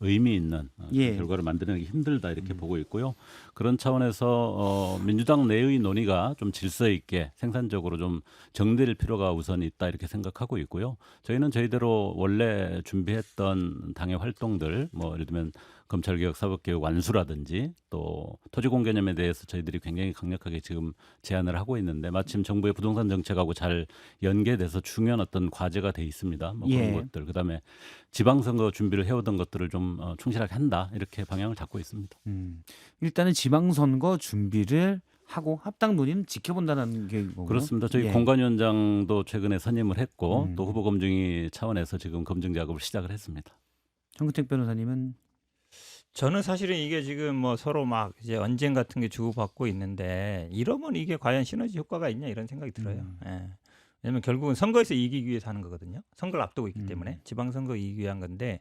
의미 있는 예. 결과를 만드는 게 힘들다 이렇게 보고 있고요. 그런 차원에서 민주당 내의 논의가 좀 질서 있게 생산적으로 좀 정리될 필요가 우선 있다 이렇게 생각하고 있고요. 저희는 저희대로 원래 준비했던 당의 활동들 뭐 예를 들면 검찰개혁, 사법개혁 완수라든지 또 토지공개념에 대해서 저희들이 굉장히 강력하게 지금 제안을 하고 있는데 마침 정부의 부동산 정책하고 잘 연계돼서 중요한 어떤 과제가 돼 있습니다. 뭐 그런 예. 것들 그다음에 지방선거 준비를 해오던 것들을 좀 충실하게 한다 이렇게 방향을 잡고 있습니다. 일단은 지방선거 준비를 하고 합당 논의는 지켜본다는 게 거고요. 그렇습니다. 저희 예. 공관위원장도 최근에 선임을 했고 또 후보 검증위 차원에서 지금 검증 작업을 시작을 했습니다. 정근택 변호사님은 저는 사실은 이게 지금 뭐 서로 막 이제 언쟁 같은 게 주고받고 있는데 이러면 이게 과연 시너지 효과가 있냐 이런 생각이 들어요. 예. 왜냐면 결국은 선거에서 이기기 위해서 하는 거거든요. 선거를 앞두고 있기 때문에 지방선거 이기기 위한 건데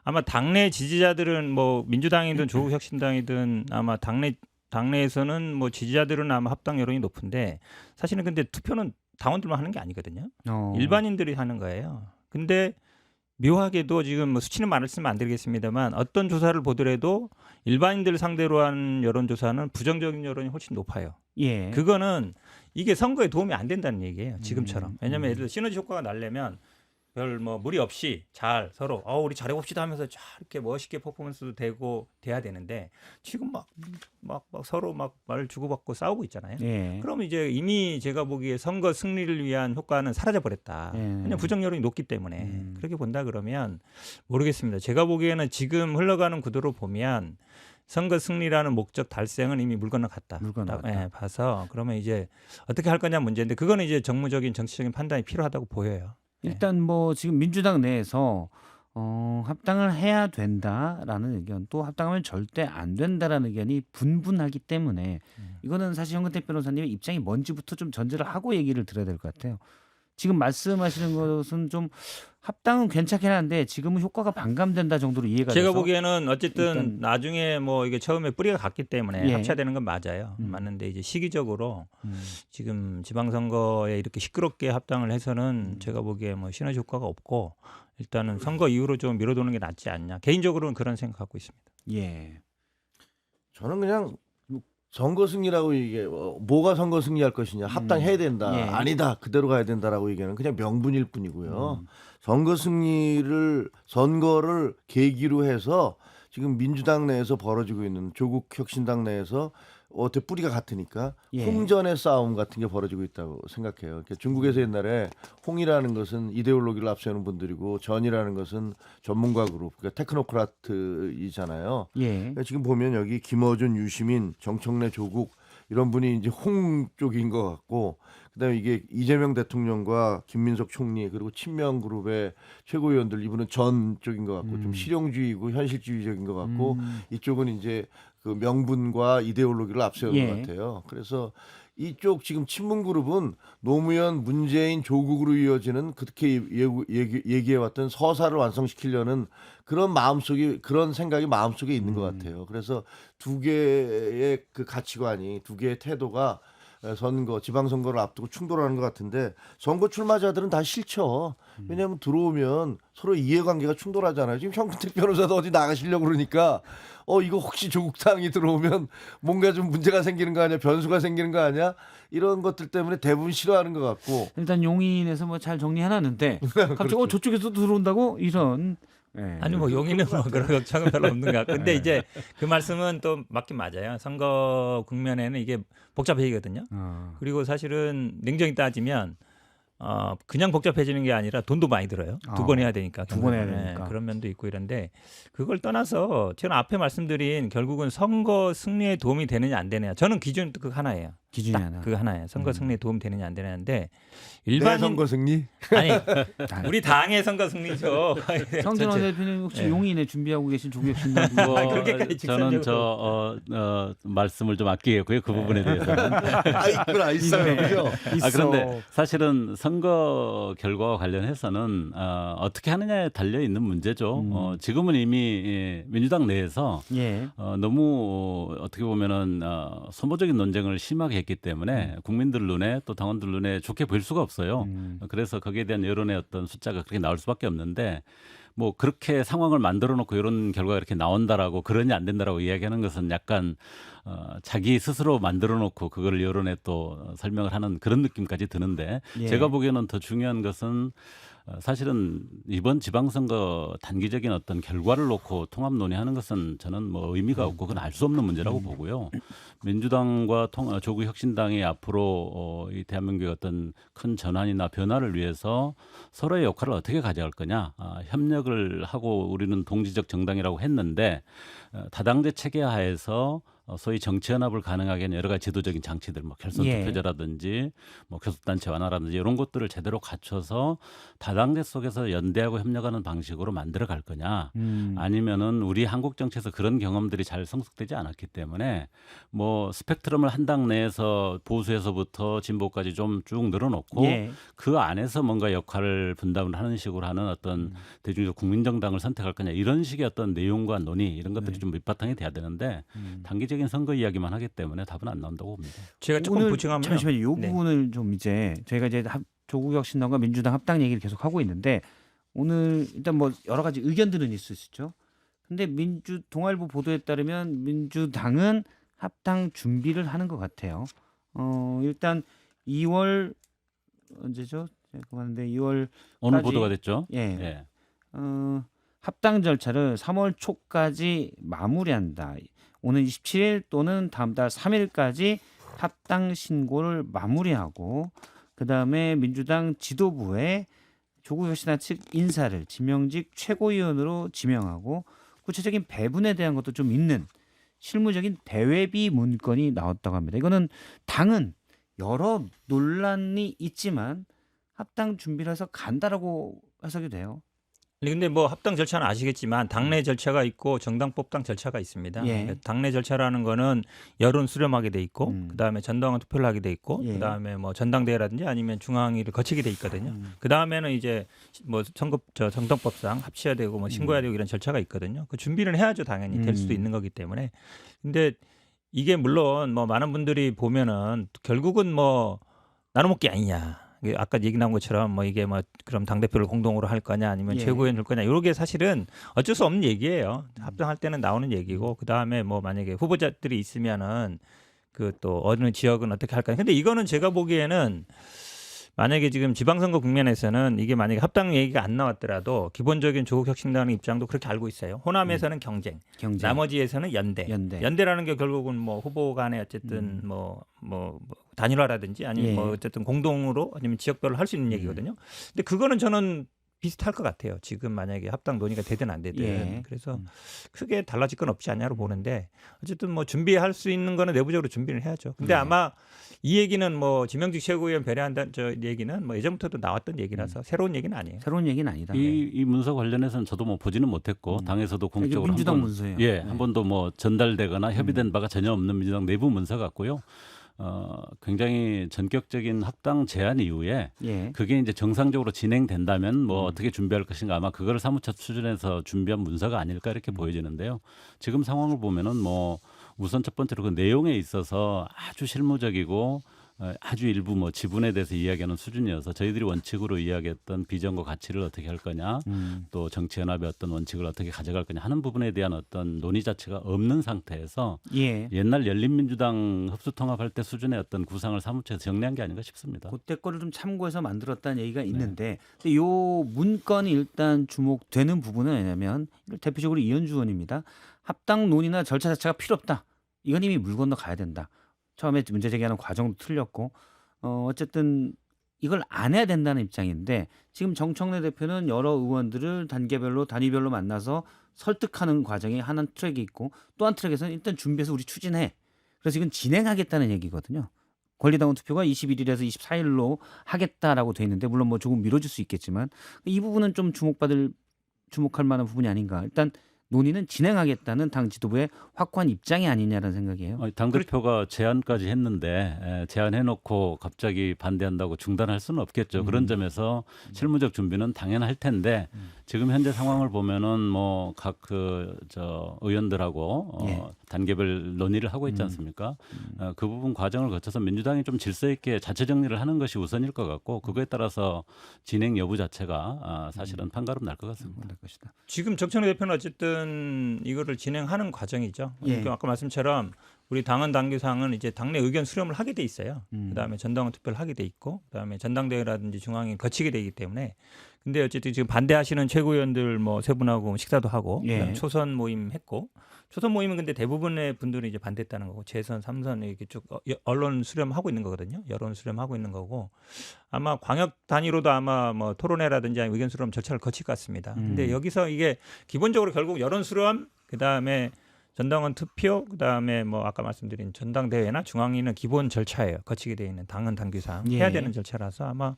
아마 당내 지지자들은 뭐 민주당이든 조국혁신당이든 아마 당내에서는 뭐 지지자들은 아마 합당 여론이 높은데 사실은 근데 투표는 당원들만 하는 게 아니거든요. 일반인들이 하는 거예요. 근데 묘하게도 지금 뭐 수치는 말씀은 안 드리겠습니다만 어떤 조사를 보더라도 일반인들 상대로 한 여론조사는 부정적인 여론이 훨씬 높아요. 예. 그거는 이게 선거에 도움이 안 된다는 얘기예요. 지금처럼. 왜냐하면 예를 들어 시너지 효과가 나려면 별 뭐 무리 없이 잘 서로 우리 잘해봅시다 하면서 쫙 이렇게 멋있게 퍼포먼스도 되고 돼야 되는데 지금 막 서로 막 말 주고받고 싸우고 있잖아요. 예. 그러면 이제 이미 제가 보기에 선거 승리를 위한 효과는 사라져 버렸다. 예. 그냥 부정 여론이 높기 때문에 그렇게 본다 그러면 모르겠습니다. 제가 보기에는 지금 흘러가는 구도로 보면 선거 승리라는 목적 달성은 이미 물 건너갔다. 물 건너갔다. 예, 봐서 그러면 이제 어떻게 할 거냐 문제인데 그거는 이제 정무적인 정치적인 판단이 필요하다고 보여요. 일단 뭐 지금 민주당 내에서 합당을 해야 된다라는 의견 또 합당하면 절대 안 된다라는 의견이 분분하기 때문에 이거는 사실 현근택 변호사님의 입장이 뭔지부터 좀 전제를 하고 얘기를 들어야 될 것 같아요. 지금 말씀하시는 것은 좀 합당은 괜찮긴 한데 지금은 효과가 반감된다 정도로 이해가 제가 돼서 보기에는 어쨌든 일단 나중에 뭐 이게 처음에 뿌리가 갔기 때문에 예. 합쳐야 되는 건 맞아요. 맞는데 이제 시기적으로 지금 지방선거에 이렇게 시끄럽게 합당을 해서는 제가 보기에 뭐 시너지 효과가 없고 일단은 선거 이후로 좀 밀어두는 게 낫지 않냐. 개인적으로는 그런 생각하고 있습니다. 예. 저는 그냥 선거 승리라고 이게 뭐가 선거 승리할 것이냐 합당해야 된다 예. 아니다 그대로 가야 된다라고 얘기하는 그냥 명분일 뿐이고요. 선거를 계기로 해서 지금 민주당 내에서 벌어지고 있는 조국혁신당 내에서 어떻게 뿌리가 같으니까 예. 홍전의 싸움 같은 게 벌어지고 있다고 생각해요. 그러니까 중국에서 옛날에 홍이라는 것은 이데올로기를 앞세우는 분들이고 전이라는 것은 전문가 그룹, 그러니까 테크노크라트이잖아요. 예. 그러니까 지금 보면 여기 김어준, 유시민, 정청래, 조국 이런 분이 이제 홍 쪽인 것 같고, 그다음에 이게 이재명 대통령과 김민석 총리 그리고 친명 그룹의 최고위원들 이분은 전 쪽인 것 같고 좀 실용주의고 현실주의적인 것 같고 이쪽은 이제 그 명분과 이데올로기를 앞세우는 예. 것 같아요. 그래서 이쪽 지금 친문 그룹은 노무현, 문재인, 조국으로 이어지는 그렇게 얘기해왔던 서사를 완성시키려는 그런 마음속에 그런 생각이 마음속에 있는 것 같아요. 그래서 두 개의 그 가치관이 두 개의 태도가 선거, 지방선거를 앞두고 충돌하는 것 같은데 선거 출마자들은 다 싫죠. 왜냐하면 들어오면 서로 이해관계가 충돌하잖아요. 지금 현근택 변호사도 어디 나가시려고 그러니까 이거 혹시 조국 당이 들어오면 뭔가 좀 문제가 생기는 거 아니야? 변수가 생기는 거 아니야? 이런 것들 때문에 대부분 싫어하는 것 같고. 일단 용인에서 뭐 잘 정리해놨는데 갑자기 그렇죠. 저쪽에서 들어온다고 이런. 예. 아니 뭐 용인은 뭐 그런 걱정은 별로 없는 것 같고 근데 이제 그 말씀은 또 맞긴 맞아요. 선거 국면에는 이게 복잡해지거든요. 그리고 사실은 냉정히 따지면 그냥 복잡해지는 게 아니라 돈도 많이 들어요. 두 번 해야 되니까. 두 번 해야 경선을. 되니까. 그런 면도 있고 이런데 그걸 떠나서 제가 앞에 말씀드린 결국은 선거 승리에 도움이 되느냐 안 되느냐. 저는 기준 그 하나예요. 기준이 딱 하나. 그거 하나예요. 선거 승리에 도움이 되느냐 안 되느냐인데 내 일반인 선거 승리? 아니 우리 당의 선거 승리죠. 성진원 전체. 대표님 혹시 예. 용인에 준비하고 계신 조국혁신당 뭐, 그렇게까지 저는 말씀을 좀 아끼겠고요. 그 부분에 대해서는. 있구나, 있어요. 그죠? 그런데 사실은 선거 결과와 관련해서는 어떻게 하느냐에 달려 있는 문제죠. 지금은 이미 민주당 내에서 예. 너무 어떻게 보면은 소모적인 논쟁을 심하게 했기 때문에 국민들 눈에 또 당원들 눈에 좋게 보일 수가 없어요. 그래서 거기에 대한 여론의 어떤 숫자가 그렇게 나올 수밖에 없는데 뭐 그렇게 상황을 만들어 놓고 이런 결과가 이렇게 나온다라고 그러니 안 된다라고 이야기하는 것은 약간 자기 스스로 만들어 놓고 그걸 여론에 또 설명을 하는 그런 느낌까지 드는데 예. 제가 보기에는 더 중요한 것은 사실은 이번 지방선거 단기적인 어떤 결과를 놓고 통합 논의하는 것은 저는 뭐 의미가 없고 그건 알 수 없는 문제라고 보고요. 민주당과 조국혁신당이 앞으로 이 대한민국의 어떤 큰 전환이나 변화를 위해서 서로의 역할을 어떻게 가져갈 거냐. 협력을 하고 우리는 동지적 정당이라고 했는데 다당제 체계 하에서 소위 정치 연합을 가능하게 하는 여러 가지 제도적인 장치들, 뭐 결선 예. 투표제라든지 뭐 교섭단체 완화라든지 이런 것들을 제대로 갖춰서 다당제 속에서 연대하고 협력하는 방식으로 만들어 갈 거냐, 아니면은 우리 한국 정치에서 그런 경험들이 잘 성숙되지 않았기 때문에 뭐 스펙트럼을 한 당 내에서 보수에서부터 진보까지 좀 쭉 늘어놓고 예. 그 안에서 뭔가 역할을 분담을 하는 식으로 하는 어떤 대중적 국민정당을 선택할 거냐, 이런 식의 어떤 내용과 논의 이런 것들이 좀 밑바탕이 돼야 되는데 단기적인 선거 이야기만 하기 때문에 답은 안 나온다고 봅니다. 제가 조금 오늘 보충하면 잠시만요. 이 네. 부분을 좀 이제 저희가 이제 조국혁신당과 민주당 합당 얘기를 계속 하고 있는데 오늘 일단 뭐 여러 가지 의견들은 있을 수 있죠. 근데 동아일보 보도에 따르면 민주당은 합당 준비를 하는 것 같아요. 일단 2월 언제죠? 잠깐만데 2월 오늘 까지- 보도가 됐죠. 예. 예. 합당 절차를 3월 초까지 마무리한다. 오는 27일 또는 다음 달 3일까지 합당 신고를 마무리하고 그다음에 민주당 지도부에 조국혁신당 측 인사를 지명직 최고위원으로 지명하고 구체적인 배분에 대한 것도 좀 있는 실무적인 대외비 문건이 나왔다고 합니다. 이거는 당은 여러 논란이 있지만 합당 준비를 해서 간다라고 해석이 돼요. 근데 뭐 합당 절차는 아시겠지만 당내 절차가 있고 정당법당 절차가 있습니다. 예. 당내 절차라는 거는 여론 수렴하게 돼 있고 그다음에 전당원 투표를 하게 돼 있고 예. 그다음에 뭐 전당대회라든지 아니면 중앙위를 거치게 돼 있거든요. 그다음에는 이제 뭐 정당법상 합치해야 되고 뭐 신고해야 되고 이런 절차가 있거든요. 그 준비를 해야죠. 당연히 될 수도 있는 거기 때문에. 근데 이게 물론 뭐 많은 분들이 보면은 결국은 뭐 나눠먹기 아니냐. 아까 얘기 나온 것처럼 뭐 이게 뭐 그럼 당대표를 공동으로 할 거냐 아니면 예. 최고위원 줄 거냐 이런 게 사실은 어쩔 수 없는 얘기예요. 합당할 때는 나오는 얘기고 그다음에 뭐 만약에 후보자들이 있으면은 그 또 어느 지역은 어떻게 할 거냐. 근데 이거는 제가 보기에는 만약에 지금 지방선거 국면에서는 이게 만약에 합당 얘기가 안 나왔더라도 기본적인 조국혁신당의 입장도 그렇게 알고 있어요. 호남에서는 경쟁, 나머지에서는 연대. 연대라는 게 결국은 뭐 후보 간에 어쨌든 뭐 단일화라든지 아니면 예. 뭐 어쨌든 공동으로 아니면 지역별로 할 수 있는 얘기거든요. 근데 그거는 저는 비슷할 것 같아요. 지금 만약에 합당 논의가 되든 안 되든. 예. 그래서 크게 달라질 건 없지 않냐로 보는데 어쨌든 뭐 준비할 수 있는 거는 내부적으로 준비를 해야죠. 근데 아마 이 얘기는 뭐 지명직 최고위원 배려한다는 저 얘기는 뭐 예전부터도 나왔던 얘기라서 새로운 얘기는 아니에요. 새로운 얘기는 아니다. 이 문서 관련해서는 저도 뭐 보지는 못했고 당에서도 공적으로 민주당 한 번, 문서예요. 예, 네. 한 번도 뭐 전달되거나 협의된 바가 전혀 없는 민주당 내부 문서 같고요. 굉장히 전격적인 합당 제안 이후에 예. 그게 이제 정상적으로 진행된다면 뭐 어떻게 준비할 것인가, 아마 그걸 사무처 수준에서 준비한 문서가 아닐까 이렇게 보여지는데요. 지금 상황을 보면은 뭐 우선 첫 번째로 그 내용에 있어서 아주 실무적이고 아주 일부 뭐 지분에 대해서 이야기하는 수준이어서 저희들이 원칙으로 이야기했던 비전과 가치를 어떻게 할 거냐, 또 정치연합의 어떤 원칙을 어떻게 가져갈 거냐 하는 부분에 대한 어떤 논의 자체가 없는 상태에서 예. 옛날 열린민주당 흡수통합할 때 수준의 어떤 구상을 사무처에서 정리한 게 아닌가 싶습니다. 그때 거를 좀 참고해서 만들었다는 얘기가 있는데 근데 요 문건이 일단 주목되는 부분은 왜냐면 대표적으로 이현주 의원입니다. 합당 논의나 절차 자체가 필요 없다. 이건 이미 물 건너 가야 된다. 처음에 문제 제기하는 과정도 틀렸고 어쨌든 이걸 안 해야 된다는 입장인데 지금 정청래 대표는 여러 의원들을 단계별로 단위별로 만나서 설득하는 과정이 한 트랙이 있고 또 한 트랙에서는 일단 준비해서 우리 추진해. 그래서 이건 진행하겠다는 얘기거든요. 권리당원 투표가 21일에서 24일로 하겠다라고 돼 있는데 물론 뭐 조금 미뤄질 수 있겠지만 이 부분은 좀 주목할 만한 부분이 아닌가. 일단 논의는 진행하겠다는 당 지도부의 확고한 입장이 아니냐라는 생각이에요. 당 대표가 제안까지 했는데 제안해놓고 갑자기 반대한다고 중단할 수는 없겠죠. 그런 점에서 실무적 준비는 당연할 텐데 지금 현재 상황을 보면은 뭐 각 저 의원들하고 예. 단계별 논의를 하고 있지 않습니까? 그 부분 과정을 거쳐서 민주당이 좀 질서 있게 자체 정리를 하는 것이 우선일 것 같고 그거에 따라서 진행 여부 자체가 사실은 판가름 날 것 같습니다. 될 것이다. 지금 정청래 대표는 어쨌든 이거를 진행하는 과정이죠. 예. 그러니까 아까 말씀처럼 우리 당헌 당규상은 이제 당내 의견 수렴을 하게 돼 있어요. 그다음에 전당원 투표를 하게 돼 있고 그다음에 전당대회라든지 중앙위 거치게 되기 때문에 근데 어쨌든 지금 반대하시는 최고위원들 뭐 세 분하고 식사도 하고 예. 그다음에 초선 모임 했고 초선 모임은 근데 대부분의 분들이 이제 반대했다는 거고 재선, 삼선 이렇게 쭉 언론 수렴하고 있는 거거든요. 여론 수렴하고 있는 거고 아마 광역 단위로도 아마 뭐 토론회라든지 아니면 의견 수렴 절차를 거칠 것 같습니다. 근데 여기서 이게 기본적으로 결국 여론 수렴 그다음에 전당원 투표 그다음에 뭐 아까 말씀드린 전당대회나 중앙위는 기본 절차예요. 거치게 돼 있는 당헌 당규상 예. 해야 되는 절차라서 아마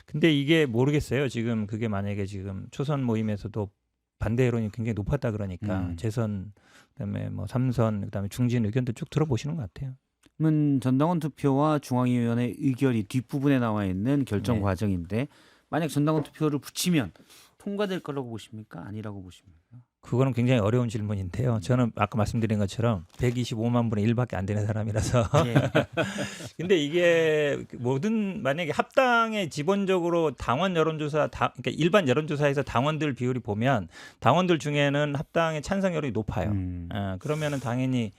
근데 이게 모르겠어요. 지금 그게 만약에 지금 초선 모임에서도 반대 여론이 굉장히 높았다 그러니까 재선 그다음에 뭐 삼선 그다음에 중진 의견도 쭉 들어보시는 것 같아요. 그러면 전당원 투표와 중앙위원회 의결이 뒷부분에 나와 있는 결정 네. 과정인데 만약 전당원 투표를 붙이면 통과될 거라고 보십니까? 아니라고 보십니까? 그거는 굉장히 어려운 질문인데요. 저는 아까 말씀드린 것처럼 125만 분의 1밖에 안 되는 사람이라서. 예. 근데 이게 모든 만약에 합당에 기본적으로 당원 여론조사, 그러니까 일반 여론조사에서 당원들 비율이 보면 당원들 중에는 합당의 찬성 여론이 높아요. 그러면은 당연히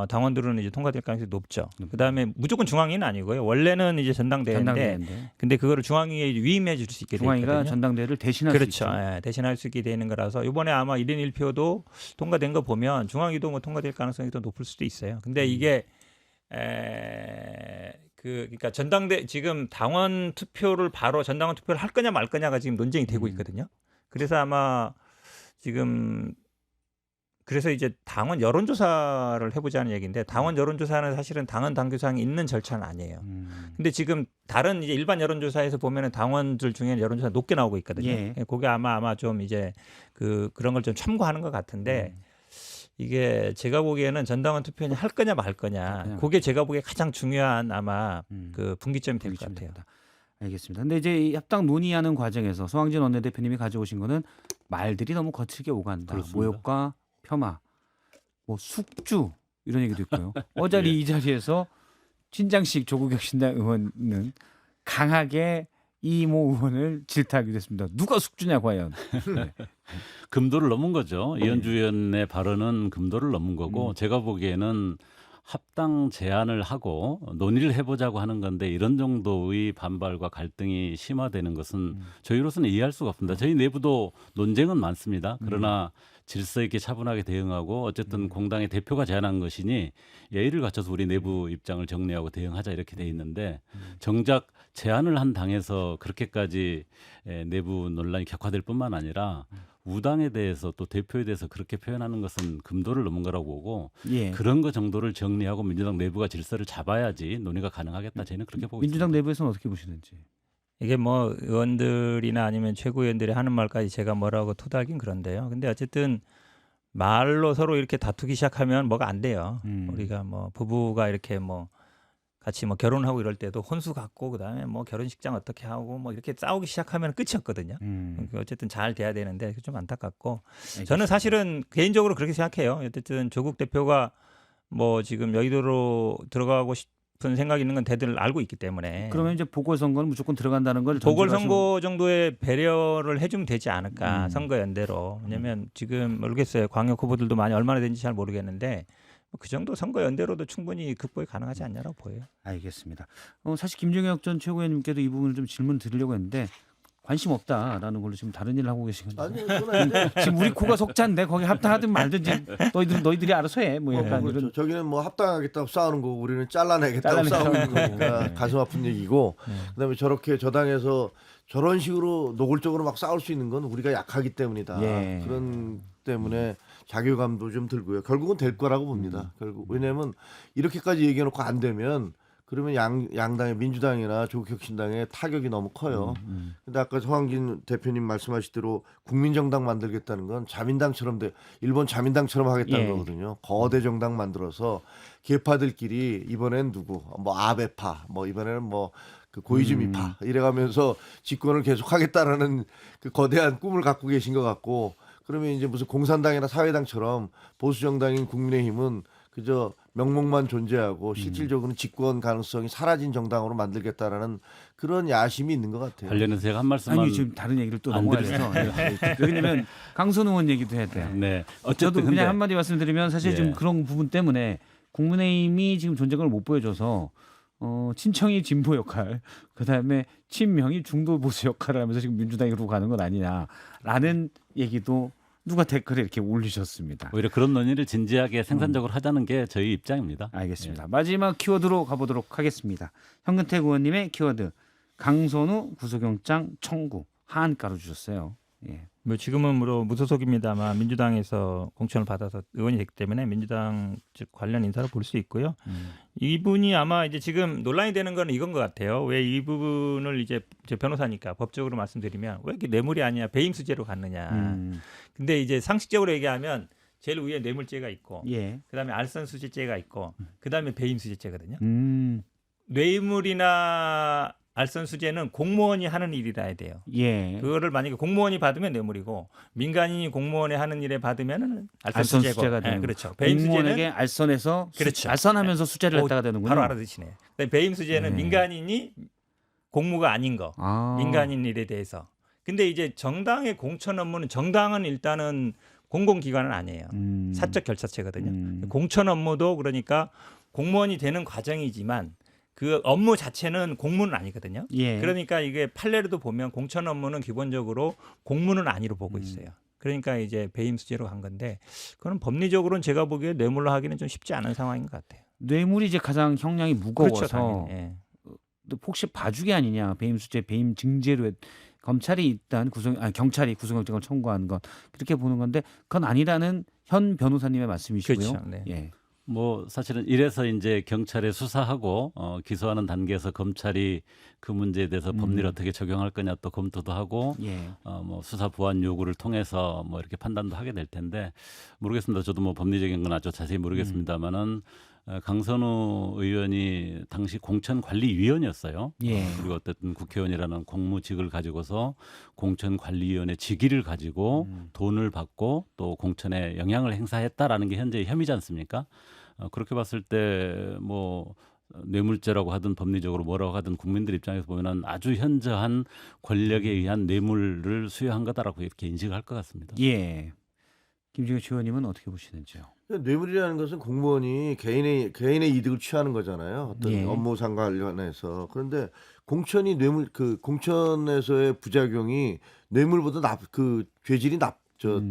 당원들은 이제 통과될 가능성이 높죠. 그다음에 무조건 중앙위는 아니고요. 원래는 이제 전당대회인데, 전당대회인데 근데 그거를 중앙위에 위임해 줄 수 있게 돼 중앙위가 있거든요. 전당대회를 대신할 수 그렇죠. 있죠. 예, 대신할 수 있게 되는 거라서 이번에 아마 1인 1표도 통과된 거 보면 중앙위도 뭐 통과될 가능성이 더 높을 수도 있어요. 근데 이게 그러니까 지금 당원 투표를 바로 전당원 투표를 할 거냐 말 거냐가 지금 논쟁이 되고 있거든요. 그래서 아마 지금 그래서 이제 당원 여론조사를 해보자는 얘기인데 당원 여론조사는 사실은 당헌 당규상에 있는 절차는 아니에요. 근데 지금 다른 이제 일반 여론조사에서 보면은 당원들 중에 여론조사 높게 나오고 있거든요. 예. 그게 아마 좀 이제 그런 걸 좀 참고하는 것 같은데 이게 제가 보기에는 전당원 투표는 할 거냐 말 거냐 그게 제가 보기에 가장 중요한 아마 그 분기점이 될 것 같아요. 알겠습니다. 근데 이제 이 합당 논의하는 과정에서 소황진 원내대표님이 가져오신 거는 말들이 너무 거칠게 오간다. 그렇습니다. 모욕과 폄하, 뭐 숙주 이런 얘기도 있고요. 어자리 이 자리에서 신장식 조국혁신당 의원은 강하게 이모 의원을 질타하기도 했습니다. 누가 숙주냐 과연? 네. 금도를 넘은 거죠. 이현주 의원의 발언은 금도를 넘은 거고 제가 보기에는 합당 제안을 하고 논의를 해보자고 하는 건데 이런 정도의 반발과 갈등이 심화되는 것은 저희로서는 이해할 수가 없습니다. 저희 내부도 논쟁은 많습니다. 그러나 질서 있게 차분하게 대응하고 어쨌든 공당의 대표가 제안한 것이니 예의를 갖춰서 우리 내부 입장을 정리하고 대응하자 이렇게 돼 있는데 정작 제안을 한 당에서 그렇게까지 내부 논란이 격화될 뿐만 아니라 우당에 대해서 또 대표에 대해서 그렇게 표현하는 것은 금도를 넘은 거라고 보고 예. 그런 거 정도를 정리하고 민주당 내부가 질서를 잡아야지 논의가 가능하겠다. 저희는 그렇게 보고 민주당 있습니다. 내부에서는 어떻게 보시는지. 이게 뭐 의원들이나 아니면 최고위원들이 하는 말까지 제가 뭐라고 토달긴 그런데요. 근데 어쨌든 말로 서로 이렇게 다투기 시작하면 뭐가 안 돼요. 우리가 뭐 부부가 이렇게 뭐 같이 뭐 결혼하고 이럴 때도 혼수 갖고 그다음에 뭐 결혼식장 어떻게 하고 뭐 이렇게 싸우기 시작하면 끝이었거든요. 어쨌든 잘 돼야 되는데 좀 안타깝고 저는 사실은 개인적으로 그렇게 생각해요. 어쨌든 조국 대표가 뭐 지금 여의도로 들어가고 싶은 생각이 있는 건 대들 알고 있기 때문에 그러면 이제 보궐선거는 무조건 들어간다는 걸 보궐선거 정도의 배려를 해주면 되지 않을까 선거 연대로. 음. 왜냐하면 지금 모르겠어요. 광역 후보들도 많이 얼마나 되는지 잘 모르겠는데 그 정도 선거 연대로도 충분히 극복이 가능하지 않냐라고 보여요. 알겠습니다. 사실 김종혁 전 최고위원님께도 이 부분을 좀 질문 드리려고 했는데 관심 없다라는 걸로 지금 다른 일을 하고 계시거든요. 아니 그건 아닌데 지금 우리 코가 속자인데 거기 합당하든 말든지 너희들이 알아서 해. 뭐 약간 그렇죠. 이런. 저기는 뭐 합당하겠다고 싸우는 거고 우리는 잘라내겠다고 싸우는 거니까 가슴 아픈 얘기고 그다음에 저렇게 저당에서 저런 식으로 노골적으로 막 싸울 수 있는 건 우리가 약하기 때문이다. 예. 그런 때문에 자괴감도 좀 들고요. 결국은 될 거라고 봅니다. 결국 왜냐하면 이렇게까지 얘기해놓고 안 되면 그러면 양당의 민주당이나 조국혁신당의 타격이 너무 커요. 근데 아까 서한긴 대표님 말씀하시대로 국민정당 만들겠다는 건 자민당처럼 일본 자민당처럼 하겠다는 예. 거거든요. 거대 정당 만들어서 계파들끼리 이번엔 누구 뭐 아베파 뭐 이번에는 뭐 그 고이즈미파 이래가면서 집권을 계속하겠다라는 그 거대한 꿈을 갖고 계신 것 같고 그러면 이제 무슨 공산당이나 사회당처럼 보수 정당인 국민의힘은 그저 명목만 존재하고 실질적으로는 집권 가능성이 사라진 정당으로 만들겠다라는 그런 야심이 있는 것 같아요. 관련해서 제가 한 말씀만 아니 지금 다른 얘기를 또 안 넘어가야 돼서 왜냐면 강선 의원 얘기도 해야 돼요. 네. 저도 어쨌든 그냥 근데 한마디 말씀드리면 사실 예. 지금 그런 부분 때문에 국민의힘이 지금 존재감을 못 보여줘서 친청이 진보 역할, 그다음에 친명이 중도 보수 역할을 하면서 지금 민주당으로 가는 건 아니냐라는 얘기도 누가 댓글에 이렇게 올리셨습니다. 오히려 그런 논의를 진지하게 생산적으로 하자는 게 저희 입장입니다. 알겠습니다. 마지막 키워드로 가보도록 하겠습니다. 현근택 의원님의 키워드 강선우 구속영장 청구 하한가로 주셨어요. 예. 뭐 지금은 무소속입니다만 민주당에서 공천을 받아서 의원이 됐기 때문에 민주당 즉 관련 인사를 볼 수 있고요. 이분이 아마 이제 지금 논란이 되는 건 이건 것 같아요. 왜 이 부분을 이제 제 변호사니까 법적으로 말씀드리면 왜 이렇게 뇌물이 아니야 배임수재로 갔느냐. 근데 이제 상식적으로 얘기하면 제일 위에 뇌물죄가 있고 예. 그다음에 알선수재죄가 있고 그다음에 배임수재죄거든요. 뇌물이나 알선수재는 공무원이 하는 일이라 해야 돼요. 예. 그거를 만약에 공무원이 받으면 뇌물이고 민간인이 공무원이 하는 일에 받으면은 알선수재고. 알선수재가 되는 그렇죠. 공무원에게 배임수재는 알선해서 그렇죠. 알선하면서 수재를 오, 했다가 되는군요. 바로 알아듣시네. 배임수재는 네. 민간인이 공무가 아닌 거, 아. 민간인 일에 대해서. 근데 이제 정당의 공천 업무는 정당은 일단은 공공기관은 아니에요. 사적 결사체거든요. 공천 업무도 그러니까 공무원이 되는 과정이지만 그 업무 자체는 공무는 아니거든요. 예. 그러니까 이게 판례로도 보면 공천 업무는 기본적으로 공무는 아니로 보고 있어요. 그러니까 이제 배임 수재로 간 건데 그건 법리적으로는 제가 보기에 뇌물로 하기는 좀 쉽지 않은 상황인 것 같아요. 뇌물이 이제 가장 형량이 무거워서 그렇죠, 당연히. 예. 혹시 봐주기 아니냐 배임 수재 배임 증제로 검찰이 일단 경찰이 구속영장을 청구한 것 그렇게 보는 건데 그건 아니라는 현 변호사님의 말씀이시고요. 그렇죠. 네. 예. 뭐 사실은 이래서 이제 경찰에 수사하고 기소하는 단계에서 검찰이 그 문제에 대해서 법리를 어떻게 적용할 거냐 또 검토도 하고 예. 뭐 수사 보완 요구를 통해서 뭐 이렇게 판단도 하게 될 텐데 모르겠습니다. 저도 뭐 법리적인 건 아주 자세히 모르겠습니다만은 강선우 의원이 당시 공천관리위원이었어요. 예. 그리고 어쨌든 국회의원이라는 공무직을 가지고서 공천관리위원회 직위를 가지고 돈을 받고 또 공천에 영향을 행사했다라는 게 현재의 혐의지 않습니까? 그렇게 봤을 때 뭐 뇌물죄라고 하든 법리적으로 뭐라고 하든 국민들 입장에서 보면은 아주 현저한 권력에 의한 뇌물을 수여한 거다라고 이렇게 인식을 할 것 같습니다. 예. 김종혁 의원님은 어떻게 보시는지요? 뇌물이라는 것은 공무원이 개인의 이득을 취하는 거잖아요. 어떤 예. 업무상 관련해서. 그런데 공천이 뇌물 그 공천에서의 부작용이 뇌물보다 죄질이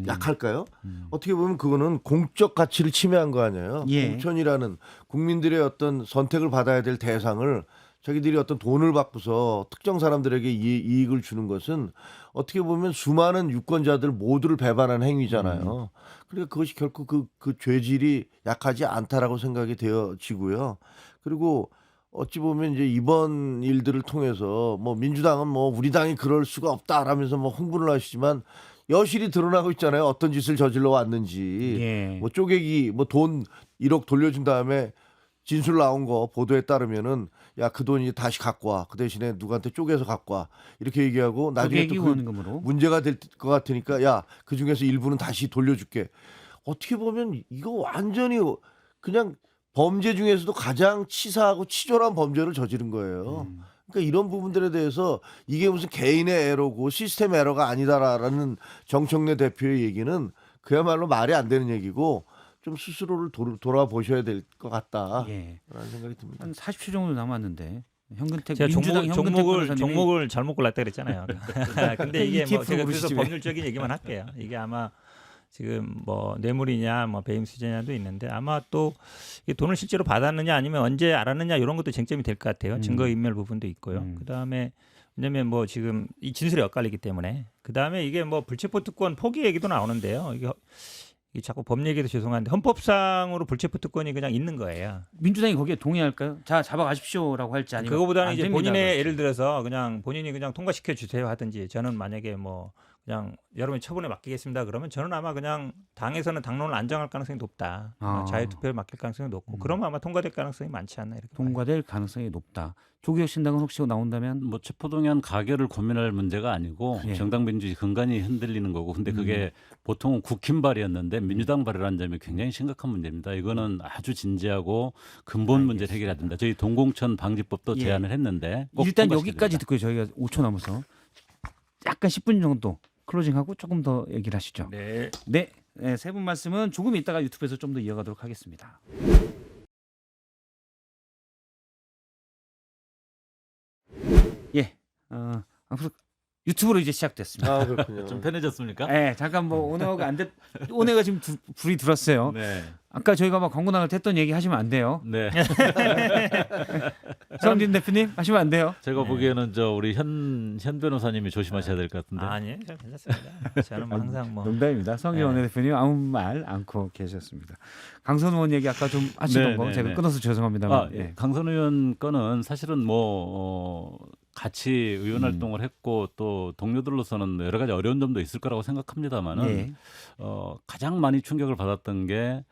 약할까요? 어떻게 보면 그거는 공적 가치를 침해한 거 아니에요. 예. 공천이라는 국민들의 어떤 선택을 받아야 될 대상을 자기들이 어떤 돈을 받고서 특정 사람들에게 이익을 주는 것은 어떻게 보면 수많은 유권자들 모두를 배반하는 행위잖아요. 그러니까 그것이 결코 그 죄질이 약하지 않다라고 생각이 되어지고요. 그리고 어찌 보면 이제 이번 일들을 통해서 뭐 민주당은 뭐 우리 당이 그럴 수가 없다라면서 뭐 홍보를 하시지만 여실히 드러나고 있잖아요. 어떤 짓을 저질러 왔는지. 예. 뭐 쪼개기 뭐 돈 1억 돌려준 다음에 진술 나온 거 보도에 따르면은 야 그 돈이 다시 갖고 와. 그 대신에 누구한테 쪼개서 갖고 와. 이렇게 얘기하고 나중에 또 그 원금으로 문제가 될 것 같으니까 야 그 중에서 일부는 다시 돌려줄게. 어떻게 보면 이거 완전히 그냥 범죄 중에서도 가장 치사하고 치졸한 범죄를 저지른 거예요. 그러니까 이런 부분들에 대해서 이게 무슨 개인의 에러고 시스템 에러가 아니다라는 정청래 대표의 얘기는 그야말로 말이 안 되는 얘기고 좀 스스로를 돌아보셔야 될 것 같다라는 예. 생각이 듭니다. 한 40초 정도 남았는데 현근택 제가 민주당 현근택 변호사님이 종목을 잘못 골랐다 그랬잖아요. 근데 이게 뭐 ETF로 제가 그래서 보시지 왜. 법률적인 얘기만 할게요. 이게 아마 지금 뭐 뇌물이냐 뭐 배임 수재냐도 있는데 아마 또 이게 돈을 실제로 받았느냐 아니면 언제 알았느냐 이런 것도 쟁점이 될 것 같아요. 증거 인멸 부분도 있고요. 그다음에 왜냐면 뭐 지금 이 진술이 엇갈리기 때문에 그다음에 이게 뭐 불체포 특권 포기 얘기도 나오는데요. 이게 자꾸 법 얘기도 죄송한데 헌법상으로 불체포 특권이 그냥 있는 거예요. 민주당이 거기에 동의할까요? 자 잡아가십시오라고 할지 아니면 그거보다는 안 이제 됩니다, 본인의 그럴지. 예를 들어서 그냥 본인이 그냥 통과시켜 주세요 하든지 저는 만약에 뭐 그냥 여러분이 처분에 맡기겠습니다 그러면 저는 아마 그냥 당에서는 당론을 안 정할 가능성이 높다. 아. 자유투표에 맡길 가능성이 높고 그러면 아마 통과될 가능성이 많지 않나 이렇게 봐요. 통과될 가능성이 높다. 조기혁 신당은 혹시 나온다면 뭐 체포동의안 가결을 고민할 문제가 아니고 예. 정당 민주주의 근간이 흔들리는 거고 근데 그게 보통은 국힘 발의였는데 민주당 발의라는 점이 굉장히 심각한 문제입니다. 이거는 아주 진지하고 근본 문제를 해결해야 된다. 저희 동공천 방지법도 예. 제안을 했는데 꼭 일단 통과시켜야 여기까지 됩니다. 듣고요. 저희가 5초 남아서 약간 10분 정도 클로징하고 조금 더 얘기를 하시죠. 네. 네, 세 분 말씀은 조금 이따가 유튜브에서 좀 더 이어가도록 하겠습니다. 예, 앞으로 유튜브로 이제 시작됐습니다. 아 그렇군요. 좀 편해졌습니까? 네, 잠깐 뭐 오네어가 안 됐, 오네가 지금 불이 들었어요. 네. 아까 저희가 막 광고 나갈 때 했던 얘기 하시면 안 돼요. 네. 성진 대표님 하시면 안 돼요. 제가 보기에는 저 우리 현 변호사님이 조심하셔야 될 것 같은데. 아니에요, 저는 괜찮습니다. 저는 뭐 항상 뭐 농담입니다. 성진 원내대표님 아무 말 않고 계셨습니다. 강선 의원 얘기 아까 좀 하시던 네, 거 네, 제가 네. 끊어서 죄송합니다만. 예. 강선 의원 건은 사실은 같이 의원 활동을 했고 또 동료들로서는 여러 가지 어려운 점도 있을 거라고 생각합니다만은 예. 가장 많이 충격을 받았던 게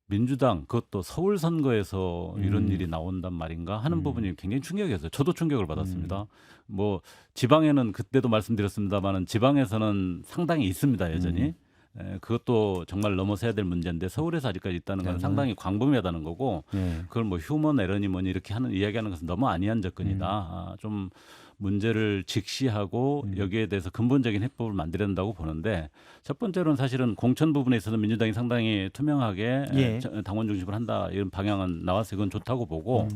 민주당 그것도 서울 선거에서 이런 일이 나온단 말인가 하는 부분이 굉장히 충격이었어요. 저도 충격을 받았습니다. 뭐 지방에는 그때도 말씀드렸습니다만은 지방에서는 상당히 있습니다 여전히. 그것도 정말 넘어서야 될 문제인데 서울에서 아직까지 있다는 건 상당히 광범위하다는 거고 예. 그걸 뭐 휴먼 에러니 뭐니 이렇게 이야기하는 것은 너무 아니한 접근이다. 좀 문제를 직시하고 여기에 대해서 근본적인 해법을 만들어야 된다고 보는데 첫 번째로는 사실은 공천 부분에 있어서 민주당이 상당히 투명하게 예. 당원 중심으로 한다 이런 방향은 나와서 이건 좋다고 보고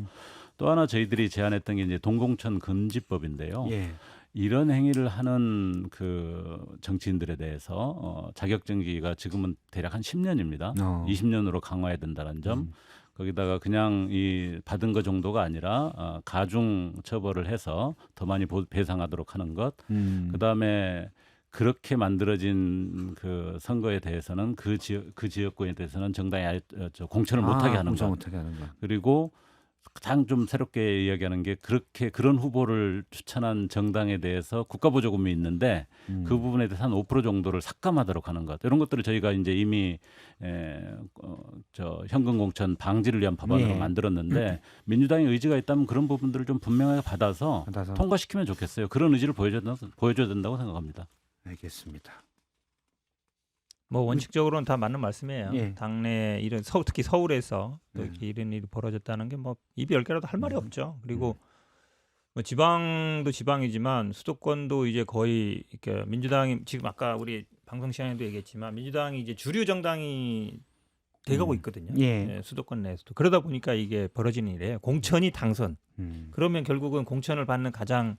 또 하나 저희들이 제안했던 게 이제 동공천 금지법인데요. 예. 이런 행위를 하는 그 정치인들에 대해서 자격정지가 지금은 대략 한 10년입니다. 20년으로 강화해야 된다는 점. 거기다가 그냥 이 받은 것 정도가 아니라 가중 처벌을 해서 더 많이 배상하도록 하는 것. 그다음에 그렇게 만들어진 그 선거에 대해서는 그 지역구에 대해서는 정당이 공천을 못하게 하는 공천 것. 못하게 하는 거. 그리고 가장 좀 새롭게 이야기하는 게 그런 후보를 추천한 정당에 대해서 국가보조금이 있는데 그 부분에 대해서 한 5% 정도를 삭감하도록 하는 것 이런 것들을 저희가 이제 이미 현금 공천 방지를 위한 법안으로 예. 만들었는데 민주당의 의지가 있다면 그런 부분들을 좀 분명하게 받아서 통과시키면 좋겠어요. 그런 의지를 보여줘야 된다고 생각합니다. 알겠습니다. 뭐 원칙적으로는 다 맞는 말씀이에요. 예. 당내 이런 특히 서울에서 또 네. 이렇게 이런 일이 벌어졌다는 게 뭐 입이 열 개라도 할 말이 없죠. 그리고 뭐 지방도 지방이지만 수도권도 이제 거의 이렇게 민주당이 지금 아까 우리 방송 시간에도 얘기했지만 민주당이 이제 주류 정당이 돼가고 있거든요. 예. 수도권 내에서도 그러다 보니까 이게 벌어지는 일이에요. 공천이 당선. 그러면 결국은 공천을 받는 가장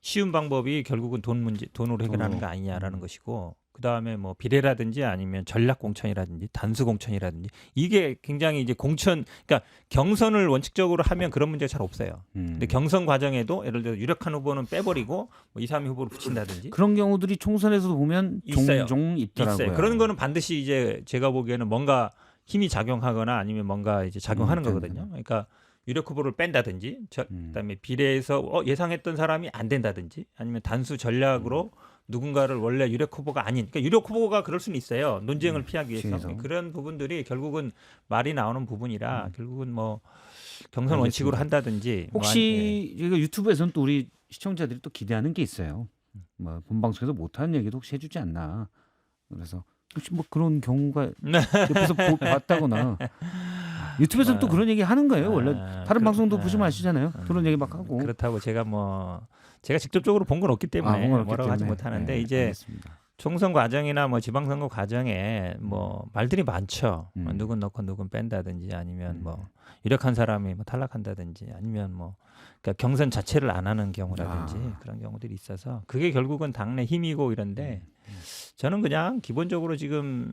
쉬운 방법이 결국은 돈으로 해결하는 거 아니냐라는 것이고 그 다음에 뭐 비례라든지 아니면 전략 공천이라든지 단수 공천이라든지 이게 굉장히 이제 그러니까 경선을 원칙적으로 하면 그런 문제가 잘 없어요. 근데 경선 과정에도 예를 들어 유력한 후보는 빼버리고 뭐 2, 3위 후보를 붙인다든지 그런 경우들이 총선에서도 보면 있어요. 종종 있더라고요. 있어요. 그런 거는 반드시 이제 제가 보기에는 뭔가 힘이 작용하거나 아니면 뭔가 이제 작용하는 거거든요. 그러니까 유력 후보를 뺀다든지 그다음에 비례에서 예상했던 사람이 안 된다든지 아니면 단수 전략으로 누군가를 원래 유력 후보가 아닌 그러니까 유력 후보가 그럴 수는 있어요. 논쟁을 피하기 위해서. 시에서. 그런 부분들이 결국은 말이 나오는 부분이라 결국은 뭐 경선 알겠습니다. 원칙으로 한다든지 혹시 이거 유튜브에서는 또 우리 시청자들이 또 기대하는 게 있어요. 뭐 본방송에서 못하는 얘기도 혹시 해주지 않나. 그래서 혹시 뭐 그런 경우가 옆에서 봤다거나 유튜브에서는 또 그런 얘기 하는 거예요. 원래 다른 그- 방송도 보시면 아시잖아요. 그런 얘기 막 하고. 그렇다고 제가 직접적으로 본 건 없기 때문에 본 건 없기 뭐라고 하지 때문에. 못하는데 네, 이제 알겠습니다. 총선 과정이나 뭐 지방선거 과정에 뭐 말들이 많죠. 음. 누군 넣고 누군 뺀다든지 아니면 뭐 유력한 사람이 뭐 탈락한다든지 아니면 뭐 그러니까 경선 자체를 안 하는 경우라든지 그런 경우들이 있어서 그게 결국은 당내 힘이고 이런데 저는 그냥 기본적으로 지금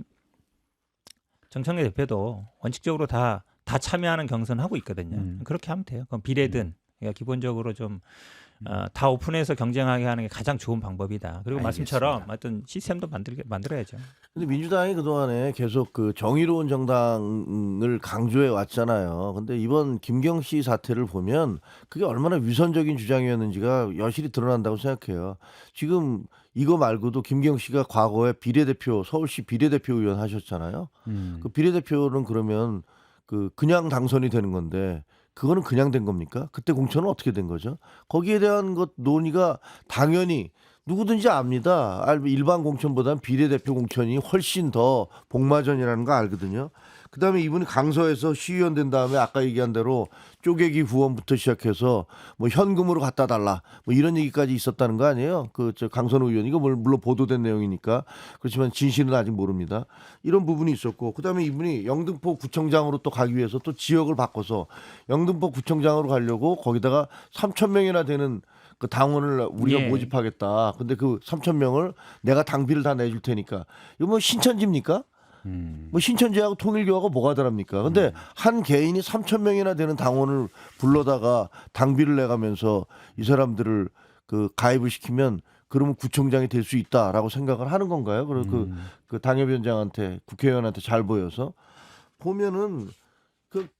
정청래 대표도 원칙적으로 다 참여하는 경선하고 있거든요. 그렇게 하면 돼요. 그럼 비례든 그러니까 기본적으로 좀 다 오픈해서 경쟁하게 하는 게 가장 좋은 방법이다. 그리고 말씀처럼 어떤 시스템도 만들어야죠. 근데 민주당이 그동안에 계속 그 정의로운 정당을 강조해 왔잖아요. 근데 이번 김경씨 사태를 보면 그게 얼마나 위선적인 주장이었는지가 여실히 드러난다고 생각해요. 지금 이거 말고도 김경씨가 과거에 비례대표, 서울시 비례대표 의원 하셨잖아요. 그 비례대표는 그러면 그냥 당선이 되는 건데 그거는 그냥 된 겁니까? 그때 공천은 어떻게 된 거죠? 거기에 대한 것 논의가 당연히 누구든지 압니다. 일반 공천보다는 비례대표 공천이 훨씬 더 복마전이라는 거 알거든요. 그다음에 이분이 강서에서 시의원 된 다음에 아까 얘기한 대로 쪼개기 후원부터 시작해서 뭐 현금으로 갖다 달라 뭐 이런 얘기까지 있었다는 거 아니에요? 저 강선 의원 이거 물론 보도된 내용이니까 그렇지만 진실은 아직 모릅니다. 이런 부분이 있었고 그다음에 이분이 영등포 구청장으로 또 가기 위해서 또 지역을 바꿔서 영등포 구청장으로 가려고 거기다가 3,000명이나 되는 그 당원을 우리가 예. 모집하겠다. 근데 그 3,000명을 내가 당비를 다 내줄 테니까 이거 뭐 신천지입니까? 뭐 신천지하고 통일교하고 뭐가 다릅니까? 근데 한 개인이 3,000명이나 되는 당원을 불러다가 당비를 내가면서 이 사람들을 가입을 시키면 그러면 구청장이 될 수 있다라고 생각을 하는 건가요? 그리고 그 당협위원장한테 국회의원한테 잘 보여서 보면은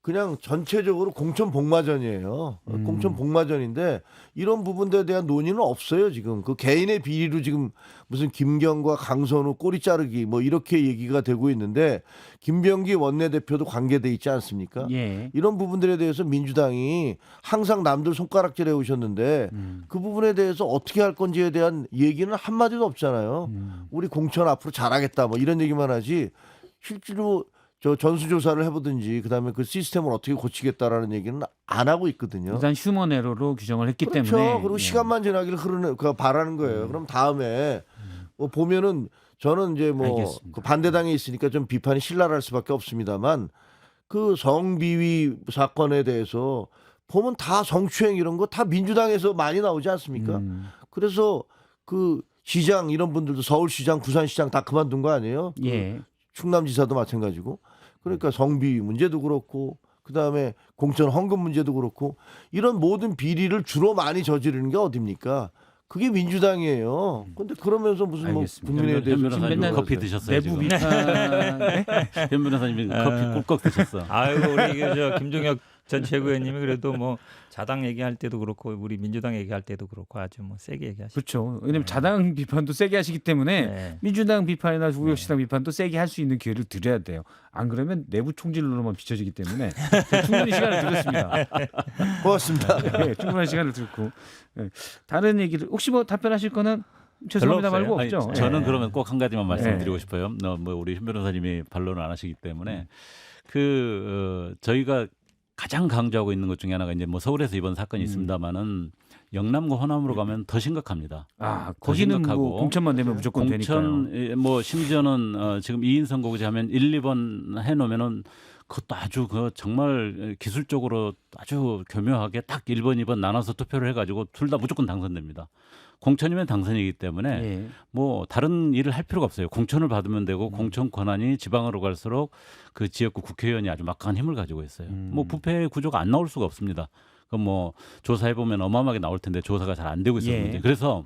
그냥 전체적으로 공천 복마전이에요. 공천 복마전인데 이런 부분들에 대한 논의는 없어요. 지금 그 개인의 비리로 지금 무슨 김경과 강선우 꼬리 자르기 뭐 이렇게 얘기가 되고 있는데 김병기 원내대표도 관계돼 있지 않습니까? 예. 이런 부분들에 대해서 민주당이 항상 남들 손가락질 해오셨는데 그 부분에 대해서 어떻게 할 건지에 대한 얘기는 한마디도 없잖아요. 우리 공천 앞으로 잘하겠다 뭐 이런 얘기만 하지 실제로 저 전수조사를 해보든지 그다음에 그 시스템을 어떻게 고치겠다라는 얘기는 안 하고 있거든요. 일단 휴먼 에러로 규정을 했기 그렇죠. 때문에 그리고 예. 시간만 지나기를 바라는 거예요. 그럼 다음에 뭐 보면은 저는 이제 뭐 알겠습니다. 그 반대당에 있으니까 좀 비판이 신랄할 수밖에 없습니다만 그 성비위 사건에 대해서 보면 다 성추행 이런 거 다 민주당에서 많이 나오지 않습니까? 그래서 그 시장 이런 분들도 서울시장, 부산시장 다 그만둔 거 아니에요? 예. 충남지사도 마찬가지고 그러니까 성비위 문제도 그렇고 그다음에 공천 헌금 문제도 그렇고 이런 모든 비리를 주로 많이 저지르는 게 어딥니까? 그게 민주당이에요. 근데 그러면서 무슨 뭐 알겠습니다. 국민에 대해서 현 변호사님 맨날 커피 드셨어요 내부 지금? 비판 네? 현 변호사님이 커피 꿀꺽 드셨어. 아이고 우리 김종혁 전 최고위원님이 그래도 뭐 자당 얘기할 때도 그렇고 우리 민주당 얘기할 때도 그렇고 아주 뭐 세게 얘기하시죠. 그렇죠. 왜냐하면 자당 비판도 세게 하시기 때문에 네. 민주당 비판이나 우혁신당 비판도 세게 할 수 있는 기회를 드려야 돼요. 안 그러면 내부 총질로만 비춰지기 때문에 충분히 시간을 드렸습니다. 고맙습니다. 네, 충분한 시간을 듣고 네. 다른 얘기를 혹시 뭐 답변하실 거는 죄송합니다 별로 말고 없어요. 없죠. 아니, 저는 네. 그러면 꼭 한 가지만 말씀드리고 네. 싶어요. 뭐 우리 현 변호사님이 반론을 안 하시기 때문에 저희가 가장 강조하고 있는 것 중에 하나가 이제 뭐 서울에서 이번 사건이 있습니다만은 영남과 호남으로 가면 더 심각합니다. 아 더 거기는 심각하고 뭐 공천만 되면 무조건 되니까요. 공천 뭐 심지어는 지금 2인 선거구제 하면 1, 2번 해놓으면은 그것도 아주 정말 기술적으로 아주 교묘하게 딱 1번, 2번 나눠서 투표를 해가지고 둘 다 무조건 당선됩니다. 공천이면 당선이기 때문에 예. 뭐 다른 일을 할 필요가 없어요. 공천을 받으면 되고 공천 권한이 지방으로 갈수록 그 지역구 국회의원이 아주 막강한 힘을 가지고 있어요. 뭐 부패 구조가 안 나올 수가 없습니다. 그 뭐 조사해 보면 어마어마하게 나올 텐데 조사가 잘 안 되고 있었는데 예. 그래서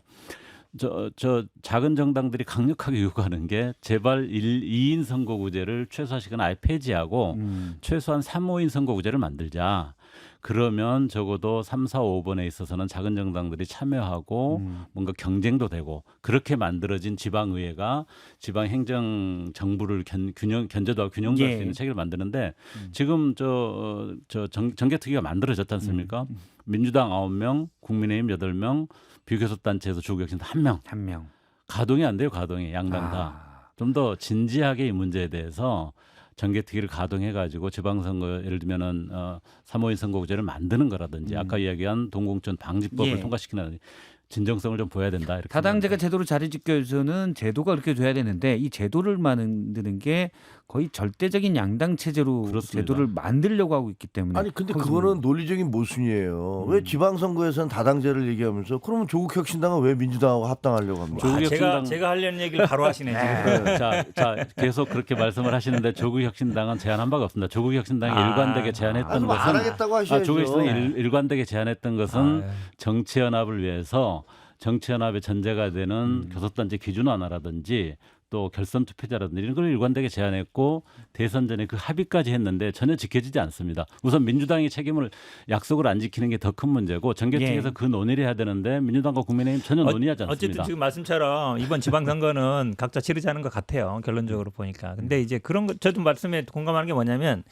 저 작은 정당들이 강력하게 요구하는 게 제발 2인 선거구제를 최소화시키거나 아예 폐지하고 최소한 3, 5인 선거구제를 만들자. 그러면 적어도 3, 4, 5번에 있어서는 작은 정당들이 참여하고 뭔가 경쟁도 되고 그렇게 만들어진 지방의회가 지방행정 정부를 견제도 하고 균형도 할 예. 수 있는 체계를 만드는데 지금 정개특위가 만들어졌지 않습니까? 민주당 9명, 국민의힘 8명, 비교섭단체에서 조국혁신도 1명. 한 명. 가동이 안 돼요, 가동이. 양당 다. 좀 더 진지하게 이 문제에 대해서 정개특위를 가동해가지고 지방선거 예를 들면은 3.5인 선거구제를 만드는 거라든지 아까 이야기한 동공천 방지법을 예. 통과시키는 진정성을 좀 보여야 된다. 이렇게 다당제가 생각합니다. 제도로 자리 지켜서는 제도가 그렇게 돼야 되는데 이 제도를 만드는 게 거의 절대적인 양당 체제로 그렇습니다. 제도를 만들려고 하고 있기 때문에 아니 근데 거기서 그거는 논리적인 모순이에요. 왜 지방선거에서는 다당제를 얘기하면서 그러면 조국혁신당은 왜 민주당하고 합당하려고 합니까? 조국 제가 하려는 얘기를 바로 하시네 지금. 자, 계속 그렇게 말씀을 하시는데 조국혁신당은 제안한 바가 없습니다. 조국혁신당이 아. 일관되게 제안했던 그럼 안 것은 하겠다고 하셔야죠. 조국혁신당이 일관되게 제안했던 것은 아유. 정치연합을 위해서 정치연합의 전제가 되는 교섭단체 기준 완화라든지 또 결선 투표자라든지 이런 걸 일관되게 제안했고 대선 전에 그 합의까지 했는데 전혀 지켜지지 않습니다. 우선 민주당이 책임을 약속을 안 지키는 게 더 큰 문제고 정개특위에서 예. 그 논의를 해야 되는데 민주당과 국민의힘 전혀 논의하지 않습니다. 어쨌든 지금 말씀처럼 이번 지방선거는 각자 치르자는 것 같아요. 결론적으로 보니까. 근데 이제 그런 거 저도 말씀에 공감하는 게 뭐냐면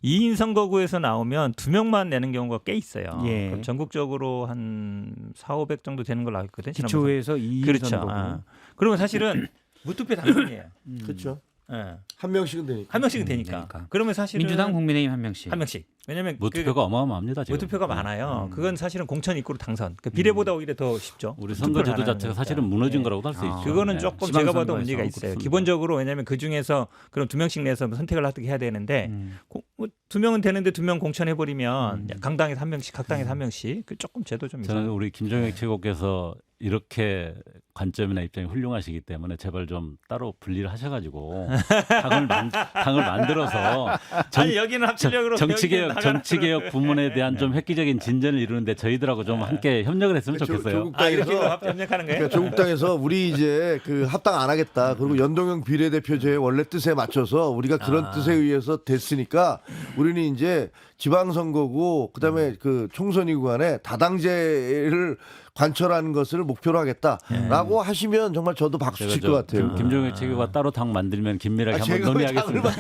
2인 선거구에서 나오면 2명만 내는 경우가 꽤 있어요. 예. 그럼 전국적으로 한 4,500 정도 되는 걸로 알고 있거든요. 기초에서 이 그렇죠. 선거고. 그러면 사실은 무투표 당선이에요. 그렇죠. 예. 한 명씩은 되니까. 한 명씩은 되니까. 되니까. 그러면 사실은 민주당, 국민의힘 한 명씩. 한 명씩. 왜냐하면 무투표가 어마어마합니다. 지금. 무투표가 많아요. 그건 사실은 공천 입구로 당선. 그 비례보다 오히려 더 쉽죠. 우리 투표를 선거제도 안 하는 자체가 거니까. 사실은 무너진 예. 거라고 할 수 있죠. 그거는 네. 조금 제가 봐도 지방선거에서 문제가 있어요. 그렇습니다. 기본적으로 왜냐하면 그 중에서 그럼 2명씩 내서 선택을 어떻게 해야 되는데 뭐 2명은 되는데 2명 공천해버리면 각 당에서 한 명씩, 각 당에서 한 명씩 그 조금 제도 좀 저는 이상. 우리 김종혁 최고께서 이렇게 관점이나 입장이 훌륭하시기 때문에 제발 좀 따로 분리를 하셔가지고 당을 만들어서 아니 여기는 합치력으로 정치개혁 부문에 대한 좀 획기적인 진전을 이루는데 저희들하고 좀 함께 협력을 했으면 좋겠어요. 이렇게 협력하는 거예요? 그러니까 조국당에서 우리 이제 그 합당 안 하겠다. 그리고 연동형 비례대표제의 원래 뜻에 맞춰서 우리가 그런 뜻에 의해서 됐으니까 우리는 이제 지방선거고 그다음에 그 총선이고 간에 다당제를 관철하는 것을 목표로 하겠다라고 하시면 정말 저도 박수 칠 것 같아요. 김종혁 최고가 따로 당 만들면 긴밀하게 한번 제가 논의하겠습니다.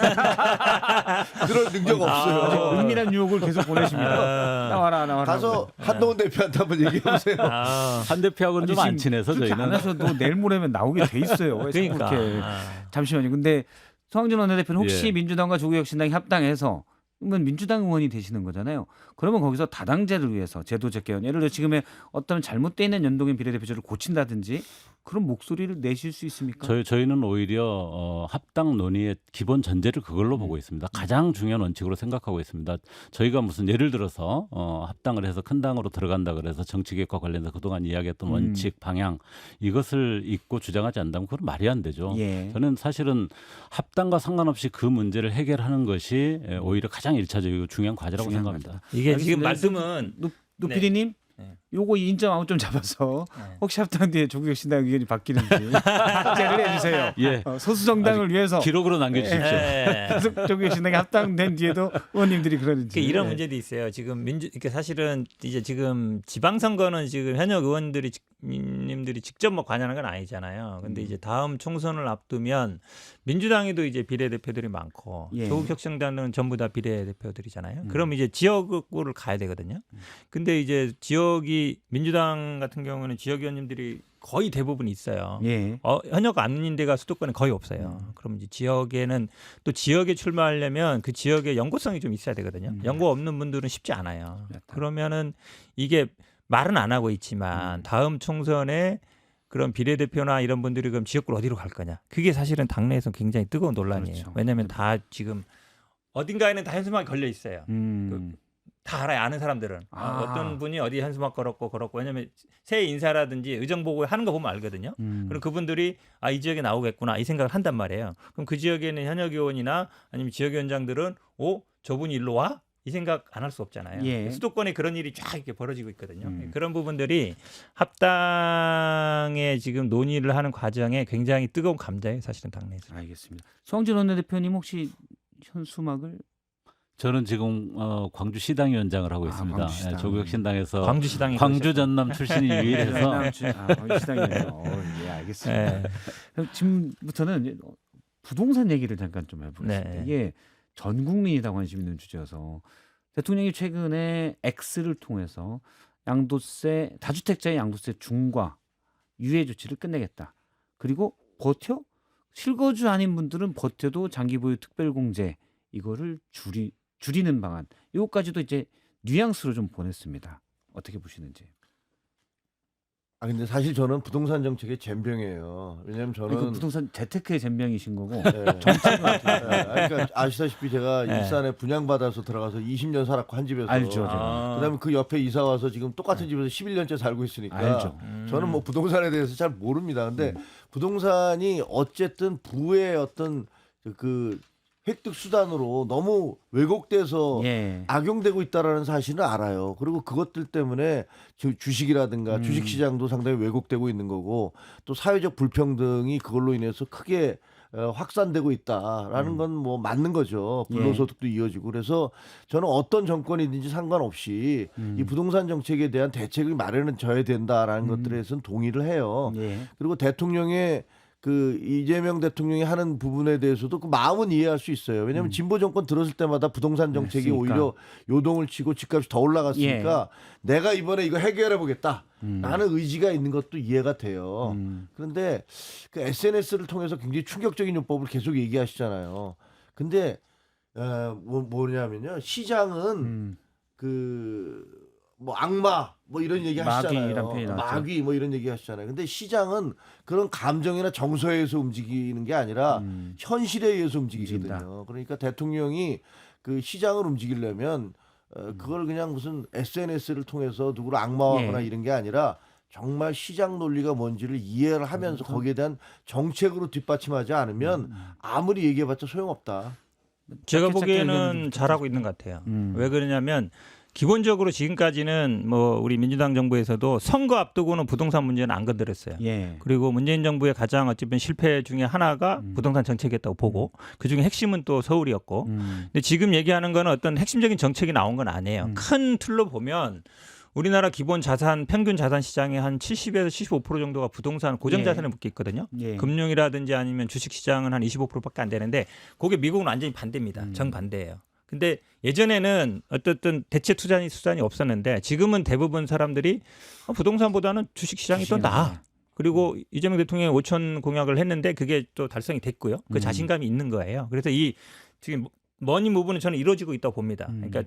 그럴 능력 없어요. 은밀한 유혹을 계속 보내십니다. 나와라. 가서 한동훈 대표한테 한번 얘기해 보세요. 한 대표하고는 좀 안 친해서 그렇게 저희는. 안 하셔도 내일 모레면 나오게 돼 있어요. 왜 자꾸 그러니까. 그렇게. 잠시만요. 근데 성황준 원내대표는 혹시 예. 민주당과 조국혁신당이 합당해서 그러면 민주당 의원이 되시는 거잖아요. 그러면 거기서 다당제를 위해서 제도적 개헌, 예를 들어 지금의 어떤 잘못되어 있는 연동형 비례대표제를 고친다든지 그런 목소리를 내실 수 있습니까? 저희는 오히려 합당 논의의 기본 전제를 그걸로 보고 있습니다. 가장 중요한 원칙으로 생각하고 있습니다. 저희가 무슨 예를 들어서 합당을 해서 큰 당으로 들어간다 그래서 정치개혁과 관련해서 그동안 이야기했던 원칙, 방향 이것을 잊고 주장하지 않는다면 그건 말이 안 되죠. 예. 저는 사실은 합당과 상관없이 그 문제를 해결하는 것이 오히려 가장 일차적이고 중요한 과제라고 중요한 생각합니다. 이게 지금 알겠습니다. 말씀은 노 네. PD님, 네. 요거 인정 아웃 좀 잡아서 네. 혹시 합당 뒤에 조국혁신당 의견이 바뀌는지 박제를 해주세요. 예. 소수 정당을 위해서 기록으로 남겨주십시오. 네. 계속 조국혁신당이 합당된 뒤에도 의원님들이 그러는지. 이런 네. 문제도 있어요. 지금 이렇게 사실은 이제 지금 지방선거는 지금 현역 의원들이 님들이 직접 뭐 관여하는 건 아니잖아요. 근데 이제 다음 총선을 앞두면 민주당에도 이제 비례대표들이 많고 예. 조국혁신당은 전부 다 비례대표들이잖아요. 그럼 이제 지역구를 가야 되거든요. 근데 이제 지역이 민주당 같은 경우는 지역 의원님들이 거의 대부분 있어요. 예. 현역 아닌 데가 수도권에 거의 없어요. 그럼 이제 지역에는 또 지역에 출마하려면 그 지역의 연고성이 좀 있어야 되거든요. 연고 없는 분들은 쉽지 않아요. 그러면은 이게 말은 안 하고 있지만 다음 총선에 그런 비례대표나 이런 분들이 그럼 지역구를 어디로 갈 거냐. 그게 사실은 당내에서 굉장히 뜨거운 논란이에요. 그렇죠. 왜냐하면 다 지금 어딘가에는 다 현수막이 걸려 있어요. 다 알아요. 아는 사람들은. 어떤 분이 어디 현수막 걸었고 왜냐하면 새 인사라든지 의정보고 하는 거 보면 알거든요. 그럼 그분들이 이 지역에 나오겠구나 이 생각을 한단 말이에요. 그럼 그 지역에는 현역 의원이나 아니면 지역위원장들은 저분이 일로 와? 이 생각 안 할 수 없잖아요. 예. 수도권에 그런 일이 쫙 이렇게 벌어지고 있거든요. 그런 부분들이 합당에 지금 논의를 하는 과정에 굉장히 뜨거운 감자예요. 사실은 당내에서. 알겠습니다. 성진 원내대표님 혹시 현수막을 저는 지금 광주 시당위원장을 하고 있습니다. 광주시당. 예, 조국혁신당에서 광주시당이 광주 전남 출신이 유일해서 시당이네요. 예, 알겠습니다. 그럼 지금부터는 부동산 얘기를 잠깐 좀 해보겠습니다. 네. 이게 전 국민이 다 관심 있는 주제여서 대통령이 최근에 X를 통해서 양도세 다주택자의 양도세 중과 유예 조치를 끝내겠다. 그리고 실거주 아닌 분들은 버텨도 장기 보유 특별공제 이거를 줄이는 방안. 이것까지도 이제 뉘앙스로 좀 보냈습니다. 어떻게 보시는지. 근데 사실 저는 부동산 정책의 젬병이에요. 왜냐하면 이거 저는 부동산 재테크의 젬병이신 거고. 네. 그러니까 아시다시피 제가 일산에 분양받아서 들어가서 20년 살았고 한 집에서. 알죠, 제가. 그다음에 그 옆에 이사 와서 지금 똑같은 집에서 11년째 살고 있으니까 알죠. 저는 뭐 부동산에 대해서 잘 모릅니다. 근데 부동산이 어쨌든 부의 어떤 그 획득 수단으로 너무 왜곡돼서 예. 악용되고 있다라는 사실을 알아요. 그리고 그것들 때문에 주식이라든가 주식시장도 상당히 왜곡되고 있는 거고 또 사회적 불평등이 그걸로 인해서 크게 확산되고 있다라는 건 뭐 맞는 거죠. 불로소득도 이어지고 그래서 저는 어떤 정권이든지 상관없이 이 부동산 정책에 대한 대책을 마련해져야 된다라는 것들에 대해서는 동의를 해요. 예. 그리고 대통령의 그 이재명 대통령이 하는 부분에 대해서도 그 마음은 이해할 수 있어요. 왜냐하면 진보 정권 들었을 때마다 부동산 정책이 그랬으니까. 오히려 요동을 치고 집값이 더 올라갔으니까 내가 이번에 이거 해결해 보겠다. 라는 의지가 있는 것도 이해가 돼요. 그런데 그 SNS를 통해서 굉장히 충격적인 요법을 계속 얘기하시잖아요. 근데 뭐냐면요. 시장은 그 뭐 악마 뭐 이런 얘기 마귀란 하시잖아요. 표현이 나왔죠. 마귀 뭐 이런 얘기 하시잖아요. 근데 시장은 그런 감정이나 정서에 의해서 움직이는 게 아니라 현실에 의해서 움직이거든요. 움직인다. 그러니까 대통령이 그 시장을 움직이려면 그걸 그냥 무슨 SNS를 통해서 누구를 악마화하거나 이런 게 아니라 정말 시장 논리가 뭔지를 이해를 하면서 거기에 대한 정책으로 뒷받침하지 않으면 아무리 얘기해봤자 소용없다. 제가 짧게 보기에는 의견을 잘하고 있는 것 같아요. 왜 그러냐면 기본적으로 지금까지는 뭐 우리 민주당 정부에서도 선거 앞두고는 부동산 문제는 안 건드렸어요. 예. 그리고 문재인 정부의 가장 어찌보면 실패 중에 하나가 부동산 정책이었다고 보고 그중에 핵심은 또 서울이었고 근데 지금 얘기하는 거는 어떤 핵심적인 정책이 나온 건 아니에요. 큰 틀로 보면 우리나라 기본 자산 평균 자산 시장의 한 70에서 75% 정도가 부동산 고정 자산에 묶여 있거든요. 예. 금융이라든지 아니면 주식 시장은 한 25%밖에 안 되는데 그게 미국은 완전히 반대입니다. 정반대예요. 근데 예전에는 어떻든 대체 수단이 없었는데 지금은 대부분 사람들이 부동산보다는 주식 시장이 더 나아. 그리고 이재명 대통령이 5천 공약을 했는데 그게 또 달성이 됐고요. 그 자신감이 있는 거예요. 그래서 이 지금 머니 무브는 저는 이루어지고 있다고 봅니다. 그러니까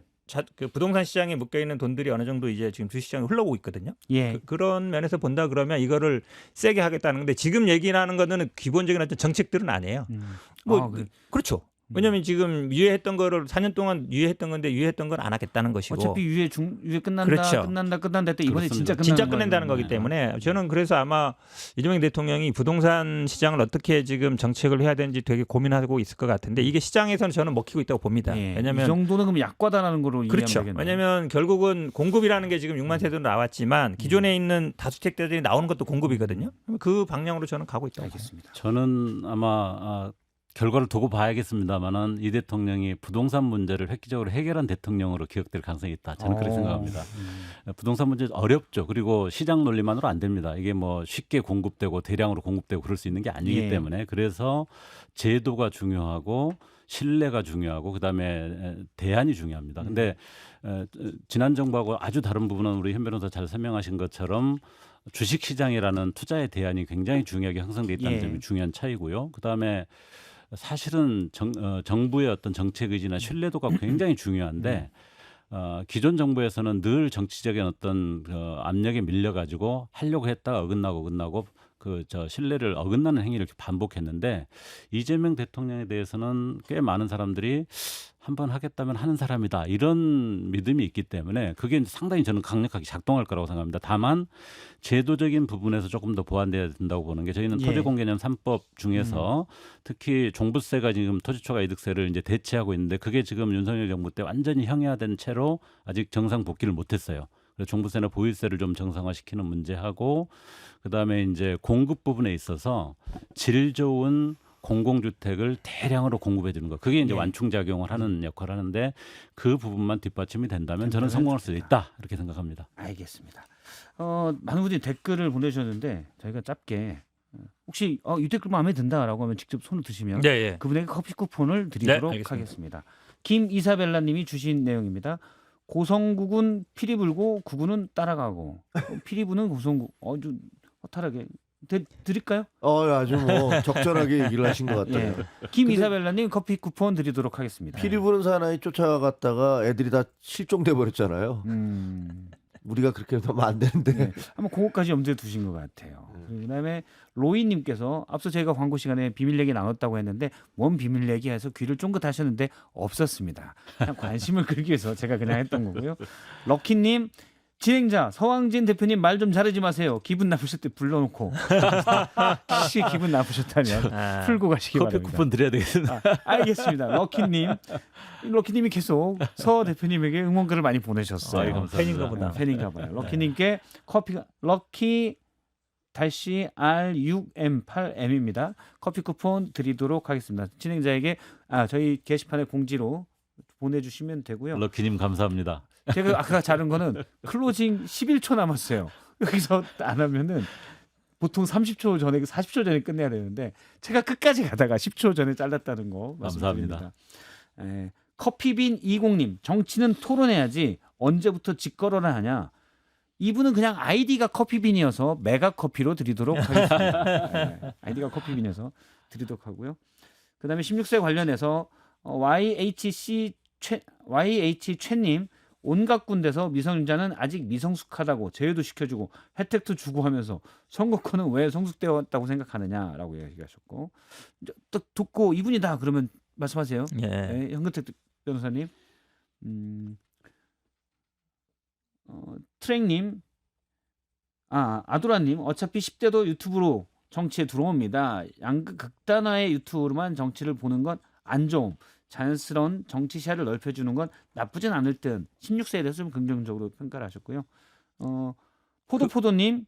그 부동산 시장에 묶여 있는 돈들이 어느 정도 이제 지금 주식 시장에 흘러오고 있거든요. 예. 그런 면에서 본다 그러면 이거를 세게 하겠다는 건데 지금 얘기하는 거는 기본적인 어떤 정책들은 아니에요. 뭐 그렇죠. 왜냐하면 지금 유예했던 거를 4년 동안 유예했던 건데 유예했던 건 안 하겠다는 것이고 어차피 유예 끝난다, 그렇죠. 끝난다 때 이번에 그렇습니다. 진짜 끝낸다는 거기 때문에 저는 그래서 아마 이재명 대통령이 부동산 시장을 어떻게 지금 정책을 해야 되는지 되게 고민하고 있을 것 같은데 이게 시장에서는 저는 먹히고 있다고 봅니다. 예. 왜냐하면 이 정도는 그럼 약과다라는 거로 그렇죠. 이해하면 되겠네요. 왜냐하면 결국은 공급이라는 게 지금 6만 세대로 나왔지만 기존에 있는 다주택자들이 나오는 것도 공급이거든요. 그 방향으로 저는 가고 있다고 알겠습니다. 저는 아마 결과를 두고 봐야겠습니다만은 이 대통령이 부동산 문제를 획기적으로 해결한 대통령으로 기억될 가능성이 있다. 저는 그렇게 생각합니다. 부동산 문제 어렵죠. 그리고 시장 논리만으로 안 됩니다. 이게 뭐 쉽게 공급되고 대량으로 공급되고 그럴 수 있는 게 아니기 때문에 그래서 제도가 중요하고 신뢰가 중요하고 그다음에 대안이 중요합니다. 근데 지난 정부하고 아주 다른 부분은 우리 현 변호사 잘 설명하신 것처럼 주식시장이라는 투자의 대안이 굉장히 중요하게 형성돼 있다는 점이 중요한 차이고요. 그다음에 사실은 정부의 어떤 정책 의지나 신뢰도가 굉장히 중요한데 기존 정부에서는 늘 정치적인 어떤 압력에 밀려가지고 하려고 했다가 어긋나고 신뢰를 어긋나는 행위를 이렇게 반복했는데 이재명 대통령에 대해서는 꽤 많은 사람들이 한번 하겠다면 하는 사람이다 이런 믿음이 있기 때문에 그게 상당히 저는 강력하게 작동할 거라고 생각합니다. 다만 제도적인 부분에서 조금 더 보완돼야 된다고 보는 게 저희는 토지공개념 3법 중에서 특히 종부세가 지금 토지초과이득세를 이제 대체하고 있는데 그게 지금 윤석열 정부 때 완전히 형해화된 채로 아직 정상 복귀를 못했어요. 그래서 종부세나 보유세를 좀 정상화시키는 문제하고 그다음에 이제 공급 부분에 있어서 질 좋은 공공주택을 대량으로 공급해 주는 거. 그게 이제 완충작용을 하는 역할을 하는데 그 부분만 뒷받침이 된다면 저는 성공할 수 있다. 이렇게 생각합니다. 알겠습니다. 많은 분들이 댓글을 보내주셨는데 저희가 짧게 혹시 이 댓글 마음에 든다라고 하면 직접 손을 드시면 네, 그분에게 커피 쿠폰을 드리도록 알겠습니다. 하겠습니다. 김이사벨라님이 주신 내용입니다. 고성국은 피리 불고 구구는 따라가고 피리 부는 고성국 좀 허탈하게 드릴까요? 아주 뭐 적절하게 얘기를 하신 것 같아요. 예. 김이사벨라님 커피 쿠폰 드리도록 하겠습니다. 피리 부는 사나이 쫓아갔다가 애들이 다 실종돼 버렸잖아요. 우리가 그렇게 하면 안 되는데. 네. 한번 그거까지 염두에 두신 것 같아요. 그다음에 로이님께서 앞서 저희가 광고 시간에 비밀 얘기 나눴다고 했는데 뭔 비밀 얘기해서 귀를 쫑긋하셨는데 없었습니다. 그냥 관심을 끌기 위해서 제가 그냥 했던 거고요. 럭키님 진행자 서왕진 대표님 말 좀 잘하지 마세요. 기분 나쁘실 때 불러놓고 혹시 기분 나쁘셨다면 아, 풀고 가시기 커피 바랍니다. 쿠폰 드려야 되겠습니다. 알겠습니다. 럭키님이 계속 서 대표님에게 응원글을 많이 보내셨어요. 아이, 감사합니다. 팬인가 보다. 팬인가 봐요. 럭키님께 커피가 럭키 달시 R6M8M입니다. 커피 쿠폰 드리도록 하겠습니다. 진행자에게 저희 게시판에 공지로 보내주시면 되고요. 럭키님 감사합니다. 제가 아까 자른 거는 클로징 11초 남았어요. 여기서 안 하면은 보통 30초 전에 40초 전에 끝내야 되는데 제가 끝까지 가다가 10초 전에 잘랐다는 거 말씀드립니다. 감사합니다. 커피빈 20님 정치는 토론해야지 언제부터 직거래를 하냐. 이분은 그냥 아이디가 커피빈이어서 메가 커피로 드리도록 하겠습니다. 아이디가 커피빈이어서 드리도록 하고요. 그다음에 16세 관련해서 YH 최님 온갖 군데서 미성년자는 아직 미성숙하다고 제외도 시켜주고 혜택도 주고 하면서 선거권은 왜 성숙되어 왔다고 생각하느냐라고 얘기하셨고 또 듣고 이분이다 그러면 말씀하세요. 예. 네, 현근택 변호사님, 트랙님, 아두라님 어차피 10대도 유튜브로 정치에 들어옵니다. 양극 극단화의 유튜브로만 정치를 보는 건 안 좋음. 자연스러운 정치 시야를 넓혀주는 건 나쁘진 않을 듯 16세에 대해서 좀 긍정적으로 평가를 하셨고요. 포도포도님,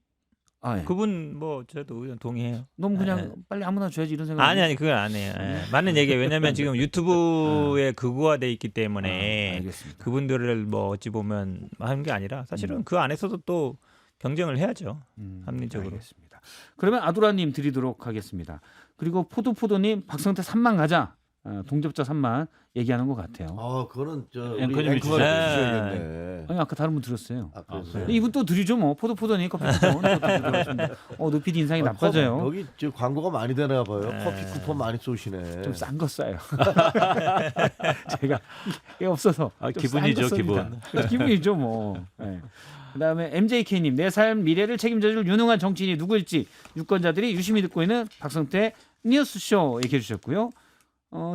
예. 그분 뭐 저도 의견 동의해요. 너무 그냥 빨리 아무나 줘야지 이런 생각. 아니 그건 안 해요. 예. 맞는 얘기예요. 왜냐하면 지금 유튜브에 극우화돼 있기 때문에 알겠습니다. 그분들을 뭐 어찌 보면 하는 게 아니라 사실은 그 안에서도 또 경쟁을 해야죠. 합리적으로. 알겠습니다. 그러면 아두라님 드리도록 하겠습니다. 그리고 포도포도님 박성태 3만 가자. 동접자 3만 얘기하는 것 같아요. 그거는 우리 앵커님이 앵커가 주셔야죠. 주셔야겠네. 아니 아까 다른 분 들었어요. 그래서요? 이분 또 드리죠 뭐 포도포도님 커피 쿠폰. 노피디 인상이 나빠져요. 여기 저 광고가 많이 되나 봐요. 네. 커피 쿠폰 많이 쏘시네. 좀 싼 거 싸요. 제가 이게 없어서 기분이죠, 기분. 기분이죠 뭐. 네. 그다음에 MJK님 내 삶 미래를 책임져줄 유능한 정치인이 누구일지 유권자들이 유심히 듣고 있는 박성태 뉴스쇼 얘기해 주셨고요.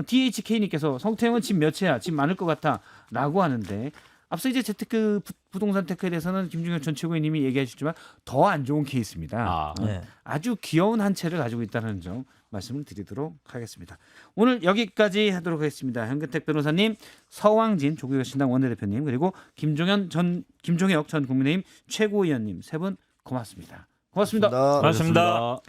DHK님께서 성태형은 집 몇채야? 집 많을 것 같아라고 하는데 앞서 이제 재테크 부동산 테크에 대해서는 김중현 전 최고위님이 얘기해 주셨지만 더 안 좋은 케이스입니다. 네. 아주 귀여운 한 채를 가지고 있다는 점 말씀을 드리도록 하겠습니다. 오늘 여기까지 하도록 하겠습니다. 현근택 변호사님, 서왕진 조국혁 신당 원내대표님 그리고 김종혁 전 국민의힘 최고위원님 세 분 고맙습니다. 고맙습니다. 고맙습니다.